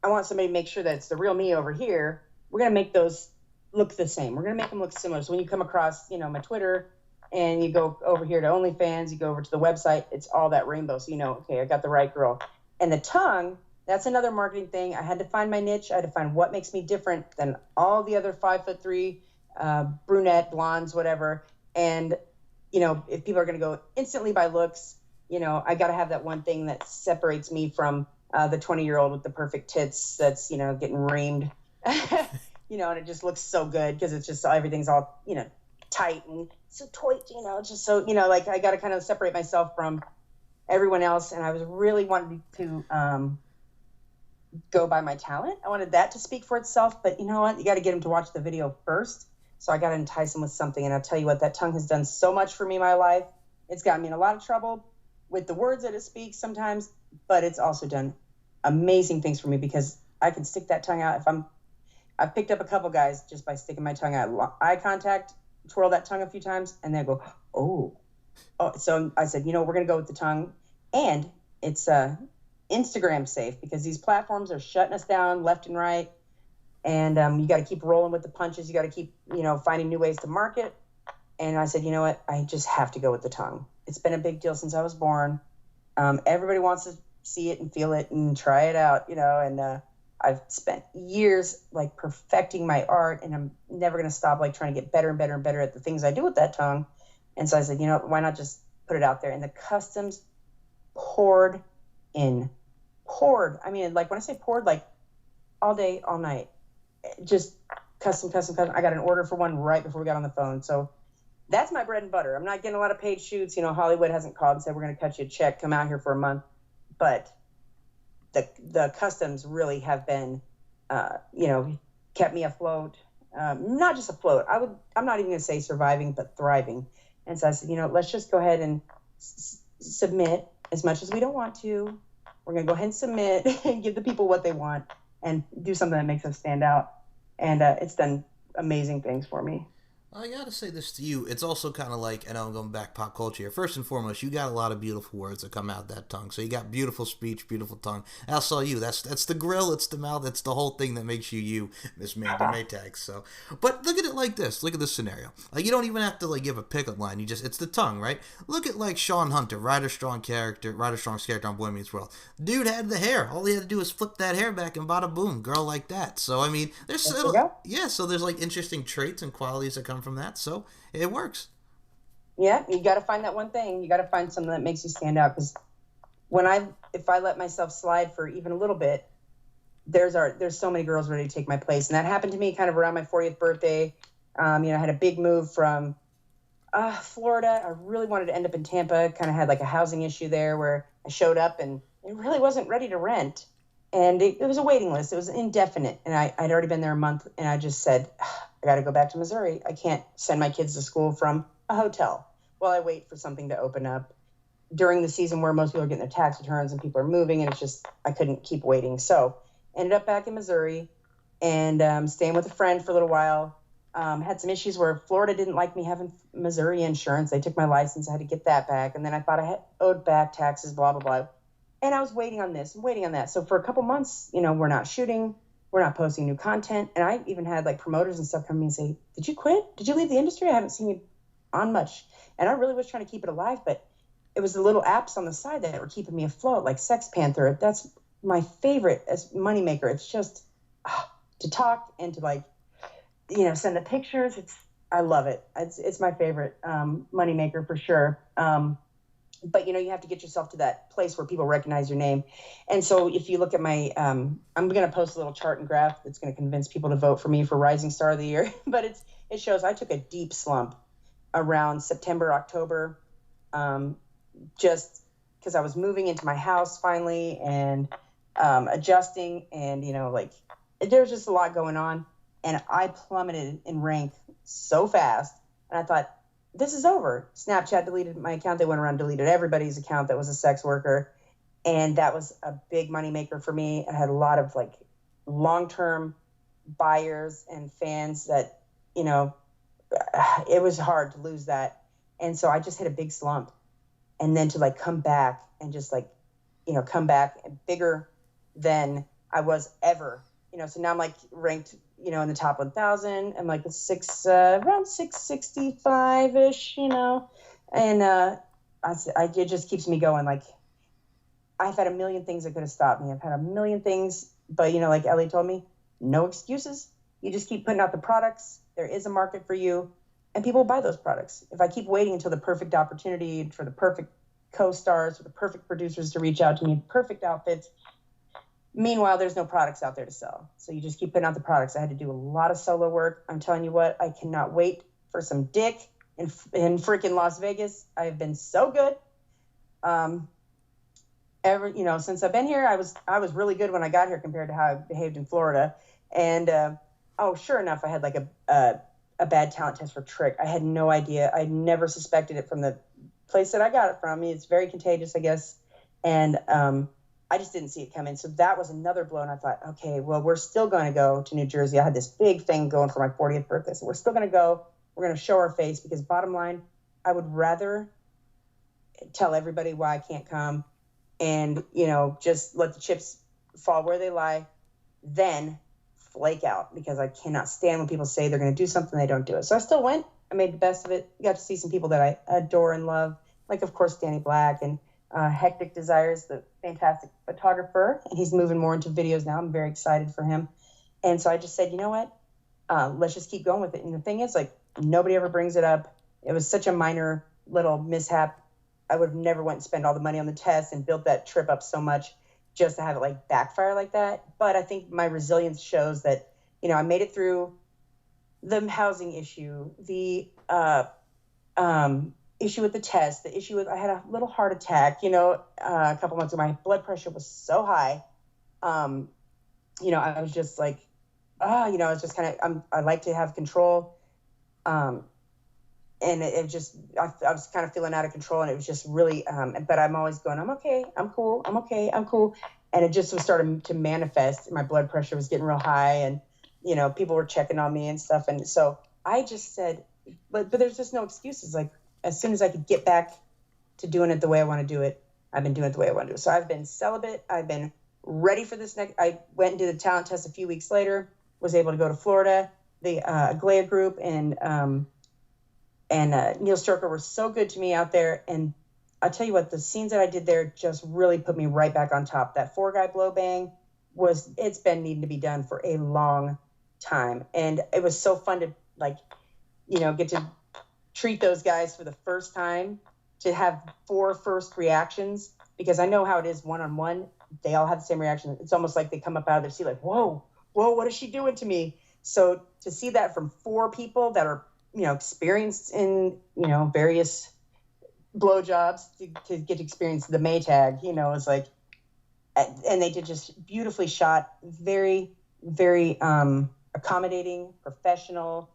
I want somebody to make sure that it's the real me over here, we're going to make those look the same. We're going to make them look similar. So when you come across, you know, my Twitter and you go over here to OnlyFans, you go over to the website, it's all that rainbow. So, you know, okay, I got the right girl. And the tongue, that's another marketing thing. I had to find my niche. I had to find what makes me different than all the other 5'3", brunette, blondes, whatever. And, you know, if people are going to go instantly by looks, you know, I got to have that one thing that separates me from the 20-year-old with the perfect tits that's, you know, getting reamed, you know, and it just looks so good because it's just everything's all, you know, tight and so tight, you know, just so, you know, like I got to kind of separate myself from everyone else. And I was really wanting to go by my talent. I wanted that to speak for itself. But you know what? You got to get them to watch the video first. So I got to entice them with something. And I'll tell you what, that tongue has done so much for me in my life. It's gotten me in a lot of trouble with the words that it speaks sometimes, but it's also done amazing things for me because I can stick that tongue out. I've picked up a couple guys just by sticking my tongue out, eye contact, twirl that tongue a few times, and they go, oh. So I said, you know, we're going to go with the tongue, and it's Instagram safe because these platforms are shutting us down left and right, and you got to keep rolling with the punches. You got to keep, you know, finding new ways to market. And I said, you know what? I just have to go with the tongue. It's been a big deal since I was born. Everybody wants to see it and feel it and try it out, you know, and I've spent years like perfecting my art, and I'm never going to stop like trying to get better and better and better at the things I do with that tongue. And so I said, you know, why not just put it out there? And the customs poured in. I mean, like when I say poured, like all day, all night, just custom. I got an order for one right before we got on the phone. So that's my bread and butter. I'm not getting a lot of paid shoots. You know, Hollywood hasn't called and said, we're going to cut you a check, come out here for a month. But the customs really have been, you know, kept me afloat. Not just afloat. I'm not even going to say surviving, but thriving. And so I said, you know, let's just go ahead and submit as much as we don't want to. We're going to go ahead and submit and give the people what they want and do something that makes us stand out. And it's done amazing things for me. I gotta say this to you. It's also kind of like, and I'm going back pop culture here. First and foremost, you got a lot of beautiful words that come out that tongue. So you got beautiful speech, beautiful tongue. That's all you. That's the grill. It's the mouth. It's the whole thing that makes you you, Miss Mandie Maytag. So, but look at it like this. Look at this scenario. Like you don't even have to like give a pickup line. You just it's the tongue, right? Look at like Sean Hunter, Ryder Strong's character on Boy Meets World. Dude had the hair. All he had to do was flip that hair back and bada boom, girl like that. So I mean, there's There you go. yeah. So there's like interesting traits and qualities that come from that. So it works. Yeah, you got to find that one thing. You got to find something that makes you stand out. Because if I let myself slide for even a little bit, there's so many girls ready to take my place, and that happened to me kind of around my 40th birthday. I had a big move from Florida. I really wanted to end up in Tampa. Kind of had like a housing issue there where I showed up and it really wasn't ready to rent, and it was a waiting list. It was indefinite, and I'd already been there a month, and I just said, I got to go back to Missouri. I can't send my kids to school from a hotel while I wait for something to open up during the season where most people are getting their tax returns and people are moving, and it's just I couldn't keep waiting. So ended up back in Missouri and staying with a friend for a little while. Had some issues where Florida didn't like me having Missouri insurance. They took my license. I had to get that back. And then I thought I had owed back taxes, blah, blah, blah. And I was waiting on this and waiting on that. So for a couple months, we're not shooting. We're not posting new content. And I even had like promoters and stuff come to me and say, did you quit? Did you leave the industry? I haven't seen you on much. And I really was trying to keep it alive, but it was the little apps on the side that were keeping me afloat, like Sex Panther. That's my favorite as moneymaker. It's just to talk and to like, send the pictures. I love it. It's my favorite moneymaker for sure. But you have to get yourself to that place where people recognize your name. And so if you look at my, I'm going to post a little chart and graph that's going to convince people to vote for me for Rising Star of the Year. But it shows I took a deep slump around September, October, just because I was moving into my house finally and adjusting, and there was just a lot going on, and I plummeted in rank so fast, and I thought, this is over. Snapchat deleted my account. They went around and deleted everybody's account that was a sex worker. And that was a big moneymaker for me. I had a lot of like long-term buyers and fans that, it was hard to lose that. And so I just hit a big slump. And then to like come back and just like, come back bigger than I was ever, so now I'm like ranked, in the top 1,000. I'm like around 665-ish, and it just keeps me going. Like I've had a million things that could have stopped me. I've had a million things, but like Ellie told me, no excuses. You just keep putting out the products. There is a market for you, and people buy those products. If I keep waiting until the perfect opportunity for the perfect co-stars, for the perfect producers to reach out to me, perfect outfits, meanwhile, there's no products out there to sell. So you just keep putting out the products. I had to do a lot of solo work. I'm telling you what, I cannot wait for some dick in freaking Las Vegas. I have been so good. Since I've been here, I was really good when I got here compared to how I behaved in Florida. And sure enough, I had like a bad talent test for Trick. I had no idea. I never suspected it from the place that I got it from. It's very contagious, I guess. And I just didn't see it coming. So that was another blow. And I thought, okay, well, we're still going to go to New Jersey. I had this big thing going for my 40th birthday. So we're still going to go. We're going to show our face, because bottom line, I would rather tell everybody why I can't come and, just let the chips fall where they lie than flake out, because I cannot stand when people say they're going to do something, they don't do it. So I still went. I made the best of it. Got to see some people that I adore and love, like, of course, Danny Black and Hectic Desires, the fantastic photographer, and he's moving more into videos now. I'm very excited for him. And so I just said, you know what? Let's just keep going with it. And the thing is, like, nobody ever brings it up. It was such a minor little mishap. I would have never went and spent all the money on the test and built that trip up so much just to have it like backfire like that. But I think my resilience shows that, I made it through the housing issue, the issue with the test, the issue with, I had a little heart attack, a couple months ago. My blood pressure was so high. I was just like, I was just kind of, I like to have control. And it just, I was kind of feeling out of control, and it was just really, but I'm always going, I'm okay. I'm cool. I'm okay. I'm cool. And it just was starting to manifest. My blood pressure was getting real high, and, people were checking on me and stuff. And so I just said, but there's just no excuses. Like, as soon as I could get back to doing it the way I want to do it, I've been doing it the way I want to do it. So I've been celibate. I've been ready for this next. I went and did a talent test a few weeks later, was able to go to Florida. The Aglaya group and Neil Stroker were so good to me out there. And I'll tell you what, the scenes that I did there just really put me right back on top. That 4-guy blow bang it's been needing to be done for a long time. And it was so fun to, like, get to treat those guys for the first time, to have 4 first reactions, because I know how it is one-on-one. They all have the same reaction. It's almost like they come up out of their seat like, whoa, what is she doing to me? So to see that from 4 people that are, experienced in, various blowjobs, to get to experience the Maytag, it's like, and they did just beautifully shot, very, very accommodating, professional.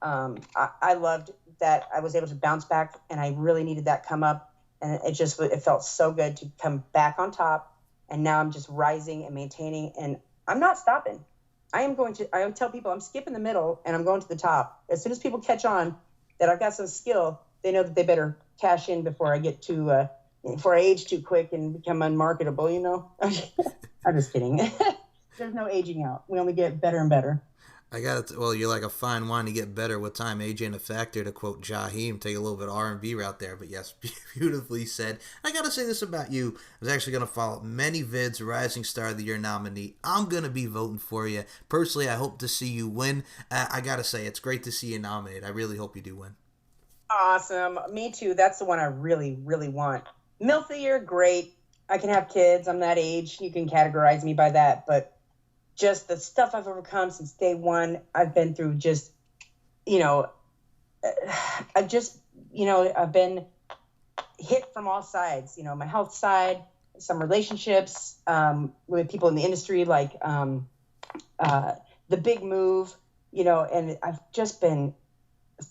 I loved that I was able to bounce back, and I really needed that come up, and it felt so good to come back on top. And now I'm just rising and maintaining, and I'm not stopping. I tell people I'm skipping the middle and I'm going to the top. As soon as people catch on that I've got some skill, they know that they better cash in before I get before I age too quick and become unmarketable, I'm just kidding. There's no aging out. We only get better and better. Well, you're like a fine wine, to get better with time. Age ain't a factor, to quote Jaheim. Take a little bit of R&B route there, but yes, beautifully said. I gotta say this about you. I was actually gonna follow many vids, Rising Star of the Year nominee. I'm gonna be voting for you. Personally, I hope to see you win. I gotta say, it's great to see you nominated. I really hope you do win. Awesome. Me too. That's the one I really, really want. MILF of the Year, great. I can have kids. I'm that age. You can categorize me by that, but just the stuff I've overcome since day one, I've been through just, I've been hit from all sides, my health side, some relationships with people in the industry, like the big move, and I've just been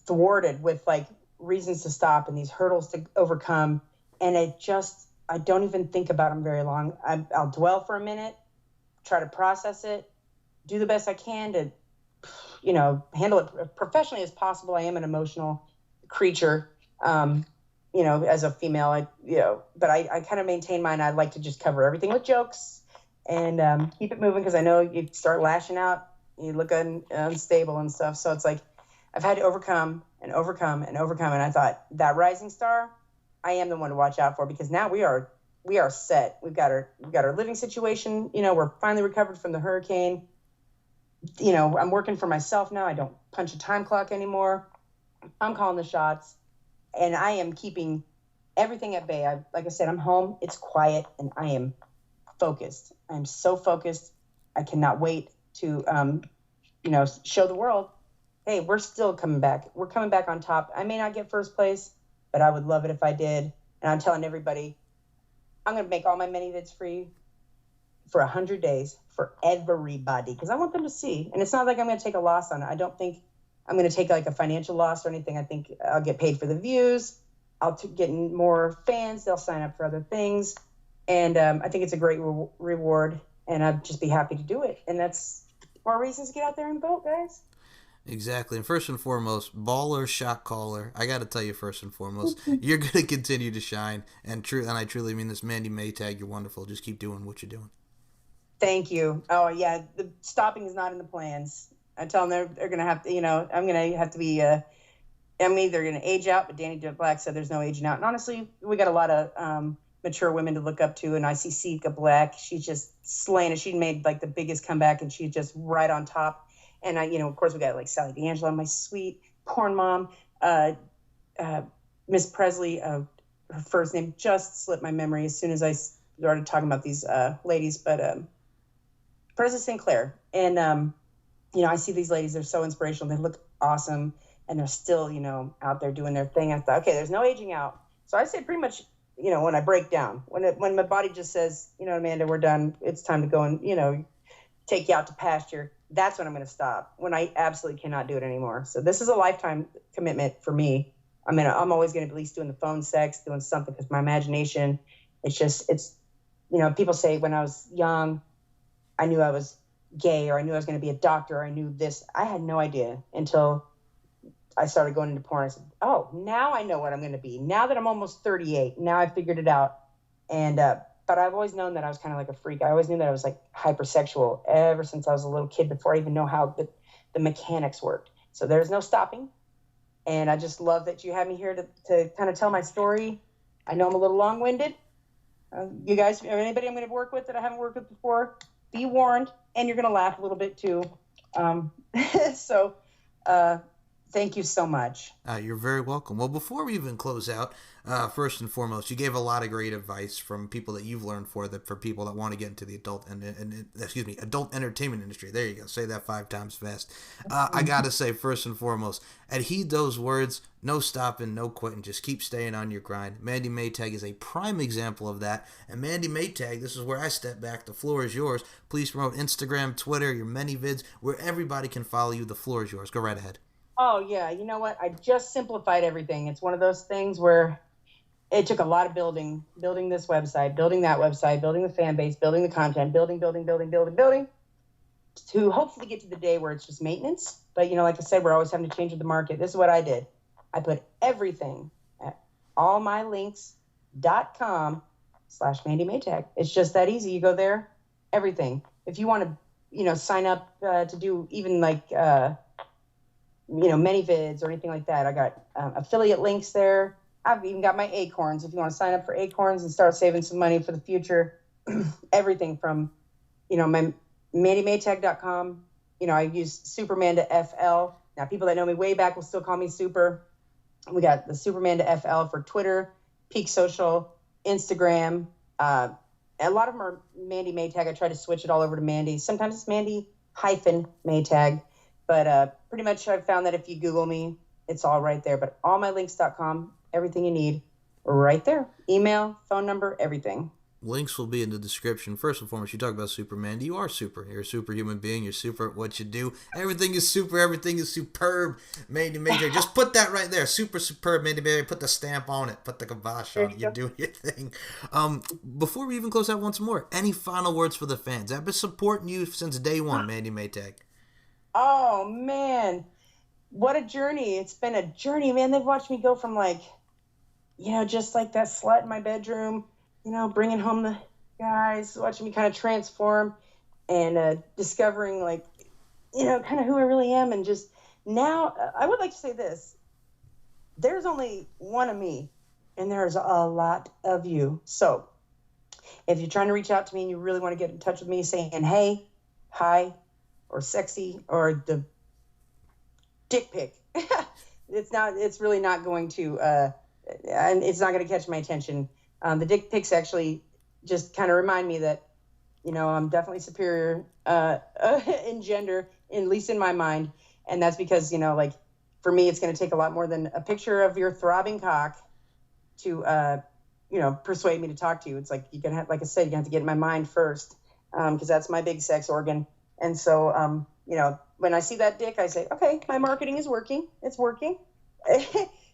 thwarted with like reasons to stop and these hurdles to overcome. And I don't even think about them very long. I'll dwell for a minute, try to process it, do the best I can to, handle it professionally as possible. I am an emotional creature, as a female, but I kind of maintain mine. I like to just cover everything with jokes and keep it moving, because I know you start lashing out, you look unstable and stuff. So it's like I've had to overcome and overcome and overcome. And I thought, that Rising Star, I am the one to watch out for, because now we are set. We've got our living situation. We're finally recovered from the hurricane. I'm working for myself now. I don't punch a time clock anymore. I'm calling the shots, and I am keeping everything at bay. Like I said, I'm home. It's quiet, and I am focused. I'm so focused. I cannot wait to, show the world, hey, we're still coming back. We're coming back on top. I may not get first place, but I would love it if I did. And I'm telling everybody, I'm going to make all my mini vids free for 100 days for everybody, because I want them to see. And it's not like I'm going to take a loss on it. I don't think I'm going to take like a financial loss or anything. I think I'll get paid for the views. I'll get more fans. They'll sign up for other things. And I think it's a great reward, and I'd just be happy to do it. And that's more reasons to get out there and vote, guys. Exactly. And first and foremost, baller, shot caller. I got to tell you, first and foremost, you're going to continue to shine. And I truly mean this. Mandie Maytag, you're wonderful. Just keep doing what you're doing. Thank you. Oh, yeah. The stopping is not in the plans. I tell them they're going to have to, I'm going to have to be, I'm either going to age out, but Danny Black said there's no aging out. And honestly, we got a lot of mature women to look up to. And I see Sika Black. She's just slaying it. She made like the biggest comeback, and she's just right on top. And of course, we got like Sally D'Angelo, my sweet porn mom, Miss Presley. Her first name just slipped my memory as soon as I started talking about these ladies. But Presley St. Clair, and I see these ladies. They're so inspirational. They look awesome, and they're still out there doing their thing. I thought, okay, there's no aging out. So I say pretty much, when I break down, when my body just says, Amanda, we're done. It's time to go and take you out to pasture. That's when I'm going to stop, when I absolutely cannot do it anymore. So this is a lifetime commitment for me. I'm always going to be at least doing the phone sex, doing something, because my imagination, people say when I was young, I knew I was gay, or I knew I was going to be a doctor, or I knew this. I had no idea until I started going into porn. I said, oh, now I know what I'm going to be. Now that I'm almost 38, now I figured it out. And, but I've always known that I was kind of like a freak. I always knew that I was like hypersexual ever since I was a little kid, before I even know how the mechanics worked. So there's no stopping. And I just love that you had me here to kind of tell my story. I know I'm a little long-winded. You guys, or anybody I'm going to work with that I haven't worked with before, be warned, and you're going to laugh a little bit too. So thank you so much. You're very welcome. Well, before we even close out, first and foremost, you gave a lot of great advice from people that you've learned for people that want to get into the adult entertainment industry. There you go. Say that 5 times fast. I gotta say, first and foremost, and heed those words: no stopping, no quitting. Just keep staying on your grind. Mandie Maytag is a prime example of that. And Mandie Maytag, this is where I step back. The floor is yours. Please promote Instagram, Twitter, your many vids, where everybody can follow you. The floor is yours. Go right ahead. Oh, yeah. You know what? I just simplified everything. It's one of those things where it took a lot of building this website, building that website, building the fan base, building the content, building, to hopefully get to the day where it's just maintenance. But, like I said, we're always having to change with the market. This is what I did. I put everything at allmylinks.com/Mandie Maytag. It's just that easy. You go there, everything. If you want to, sign up to do even like, many vids or anything like that. I got affiliate links there. I've even got my Acorns. If you want to sign up for Acorns and start saving some money for the future, everything from, my MandieMaytag.com. I use Superman to FL. Now, people that know me way back will still call me Super. We got the Superman to FL for Twitter, Peak Social, Instagram. A lot of them are Mandie Maytag. I try to switch it all over to Mandie. Sometimes it's Mandie-Maytag. But pretty much I've found that if you Google me, it's all right there. But allmylinks.com, everything you need right there. Email, phone number, everything. Links will be in the description. First and foremost, you talk about Superman. You are super. You're a superhuman being. You're super at what you do. Everything is super. Everything is superb. Mandie Maytag. Just put that right there. Super superb. Mandie Maytag. Put the stamp on it. Put the kibosh on it. You're doing your thing. Before we even close out once more, any final words for the fans? I've been supporting you since day one, Mandie Maytag. Oh, man. What a journey. It's been a journey, man. They've watched me go from just like that slut in my bedroom, bringing home the guys, watching me kind of transform and discovering kind of who I really am. And just now, I would like to say this. There's only one of me and there's a lot of you. So if you're trying to reach out to me and you really want to get in touch with me saying, hey, hi, or sexy, or the dick pic, it's really not going to, and it's not going to catch my attention. The dick pics actually just kind of remind me that, I'm definitely superior in gender, at least in my mind. And that's because, for me, it's going to take a lot more than a picture of your throbbing cock to, persuade me to talk to you. It's like, like I said, you have to get in my mind first, because that's my big sex organ. And so, when I see that dick, I say, okay, my marketing is working. It's working.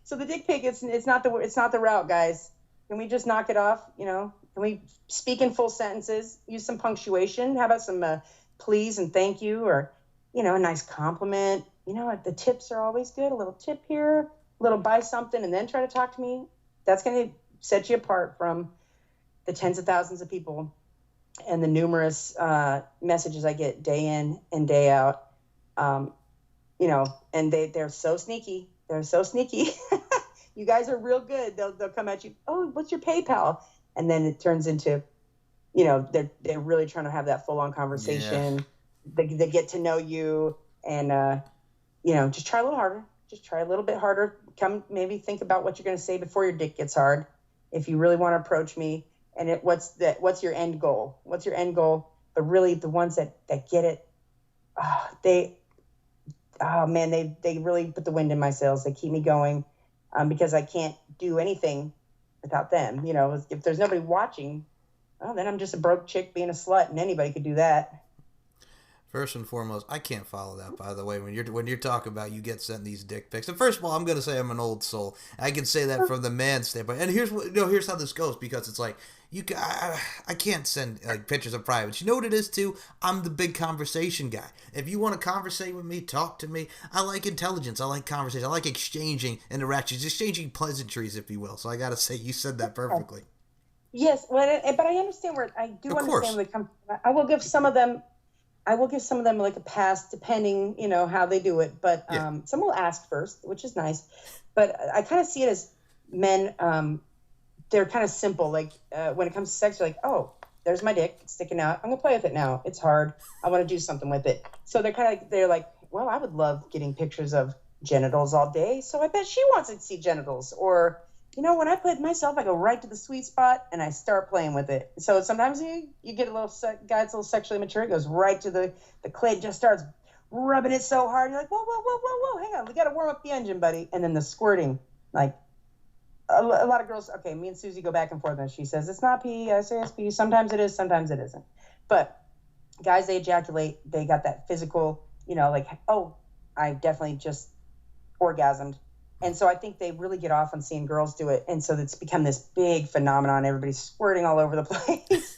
So the dick pic, it's not the route, guys. Can we just knock it off? Can we speak in full sentences, use some punctuation? How about some please and thank you, or, a nice compliment? The tips are always good. A little tip here, a little buy something, and then try to talk to me. That's going to set you apart from the tens of thousands of people and the numerous messages I get day in and day out. And they're so sneaky. They're so sneaky. You guys are real good. They'll come at you. Oh, what's your PayPal? And then it turns into, they're really trying to have that full on conversation. Yeah. They get to know you, and just try a little harder. Just try a little bit harder. Maybe think about what you're going to say before your dick gets hard. If you really want to approach me, and what's your end goal? What's your end goal? But really, the ones that get it, they really put the wind in my sails. They keep me going, because I can't do anything without them. If there's nobody watching, well, then I'm just a broke chick being a slut, and anybody could do that. First and foremost, I can't follow that. By the way, when you're talking about you get sent these dick pics, and first of all, I'm gonna say I'm an old soul. I can say that from the man standpoint. And here's how this goes, because it's like I can't send like pictures of privates. You know what it is too? I'm the big conversation guy. If you want to conversate with me, talk to me. I like intelligence. I like conversation. I like exchanging interactions, exchanging pleasantries, if you will. So I gotta say, you said that perfectly. Yes, but I understand where I do understand where they come from. I will give some of them like a pass, depending, how they do it. But some will ask first, which is nice. But I kind of see it as men. They're kind of simple. Like when it comes to sex, they're like, oh, there's my dick, it's sticking out. I'm gonna play with it now. It's hard. I want to do something with it. So they're like, well, I would love getting pictures of genitals all day. So I bet she wants to see genitals. Or when I put myself, I go right to the sweet spot and I start playing with it. So sometimes you get a little guy's a little sexually mature. He goes right to the clit, just starts rubbing it so hard. You're like, whoa, hang on. We got to warm up the engine, buddy. And then the squirting, like a lot of girls. Okay, me and Susie go back and forth, and she says it's not pee. I say it's pee. Sometimes it is, sometimes it isn't. But guys, they ejaculate. They got that physical, like, oh, I definitely just orgasmed. And so I think they really get off on seeing girls do it. And so it's become this big phenomenon. Everybody's squirting all over the place.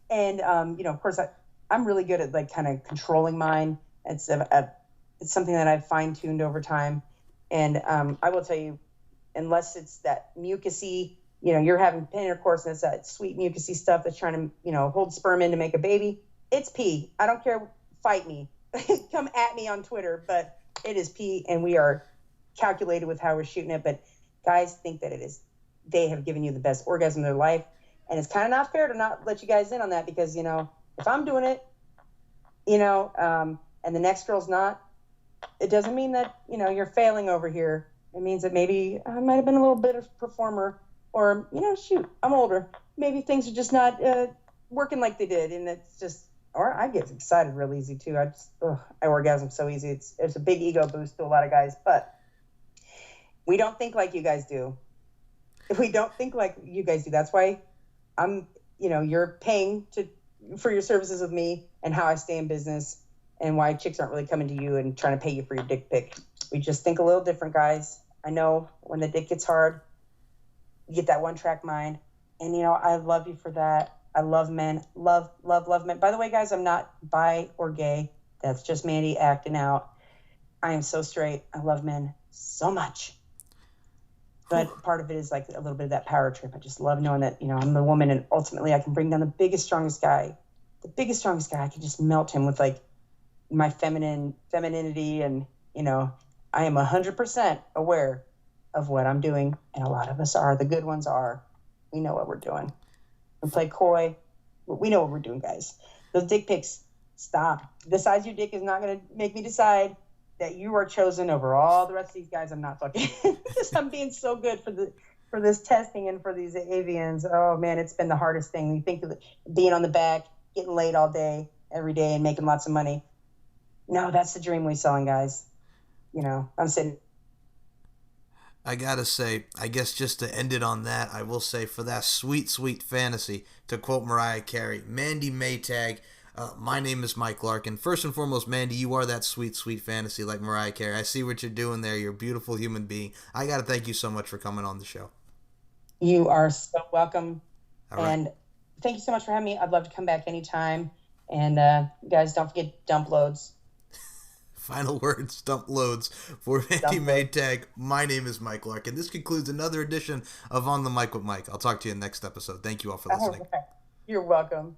And, of course, I'm really good at, like, kind of controlling mine. It's something that I've fine-tuned over time. And I will tell you, unless it's that mucusy, you're having intercourse and it's that sweet mucusy stuff that's trying to, hold sperm in to make a baby, it's pee. I don't care. Fight me. Come at me on Twitter. But it is pee, and we are calculated with how we're shooting it. But guys think that they have given you the best orgasm of their life, and it's kind of not fair to not let you guys in on that, because if I'm doing it, and the next girl's not, it doesn't mean that you're failing over here. It means that maybe I might have been a little bit of a performer, or shoot, I'm older, maybe things are just not working like they did, and it's just, or I get excited real easy too. I orgasm so easy. It's a big ego boost to a lot of guys, but we don't think like you guys do. We don't think like you guys do. That's why you're paying for your services with me, and how I stay in business, and why chicks aren't really coming to you and trying to pay you for your dick pic. We just think a little different, guys. I know when the dick gets hard, you get that one-track mind. And, I love you for that. I love men. Love men. By the way, guys, I'm not bi or gay. That's just Mandie acting out. I am so straight. I love men so much. But part of it is like a little bit of that power trip. I just love knowing that, I'm the woman, and ultimately I can bring down the biggest, strongest guy. The biggest, strongest guy. I can just melt him with like my femininity, and, I am 100% aware of what I'm doing. And a lot of us are. The good ones are. We know what we're doing. We play coy. We know what we're doing, guys. Those dick pics, stop. The size of your dick is not going to make me decide that you are chosen over all the rest of these guys. I'm not fucking. I'm being so good for this testing and for these avians. Oh man, it's been the hardest thing. You think of being on the back, getting laid all day, every day, and making lots of money. No, that's the dream we're selling, guys. I'm sitting. I gotta say, I guess just to end it on that, I will say, for that sweet, sweet fantasy, to quote Mariah Carey, Mandie Maytag, my name is Mike Larkin. First and foremost, Mandie, you are that sweet, sweet fantasy like Mariah Carey. I see what you're doing there. You're a beautiful human being. I gotta thank you so much for coming on the show. You are so welcome. All right. And thank you so much for having me. I'd love to come back anytime. And guys, don't forget dump loads. Final words, dump loads for Mandie Maytag. My name is Mike Larkin. This concludes another edition of On the Mic with Mike. I'll talk to you in the next episode. Thank you all for listening. You're welcome.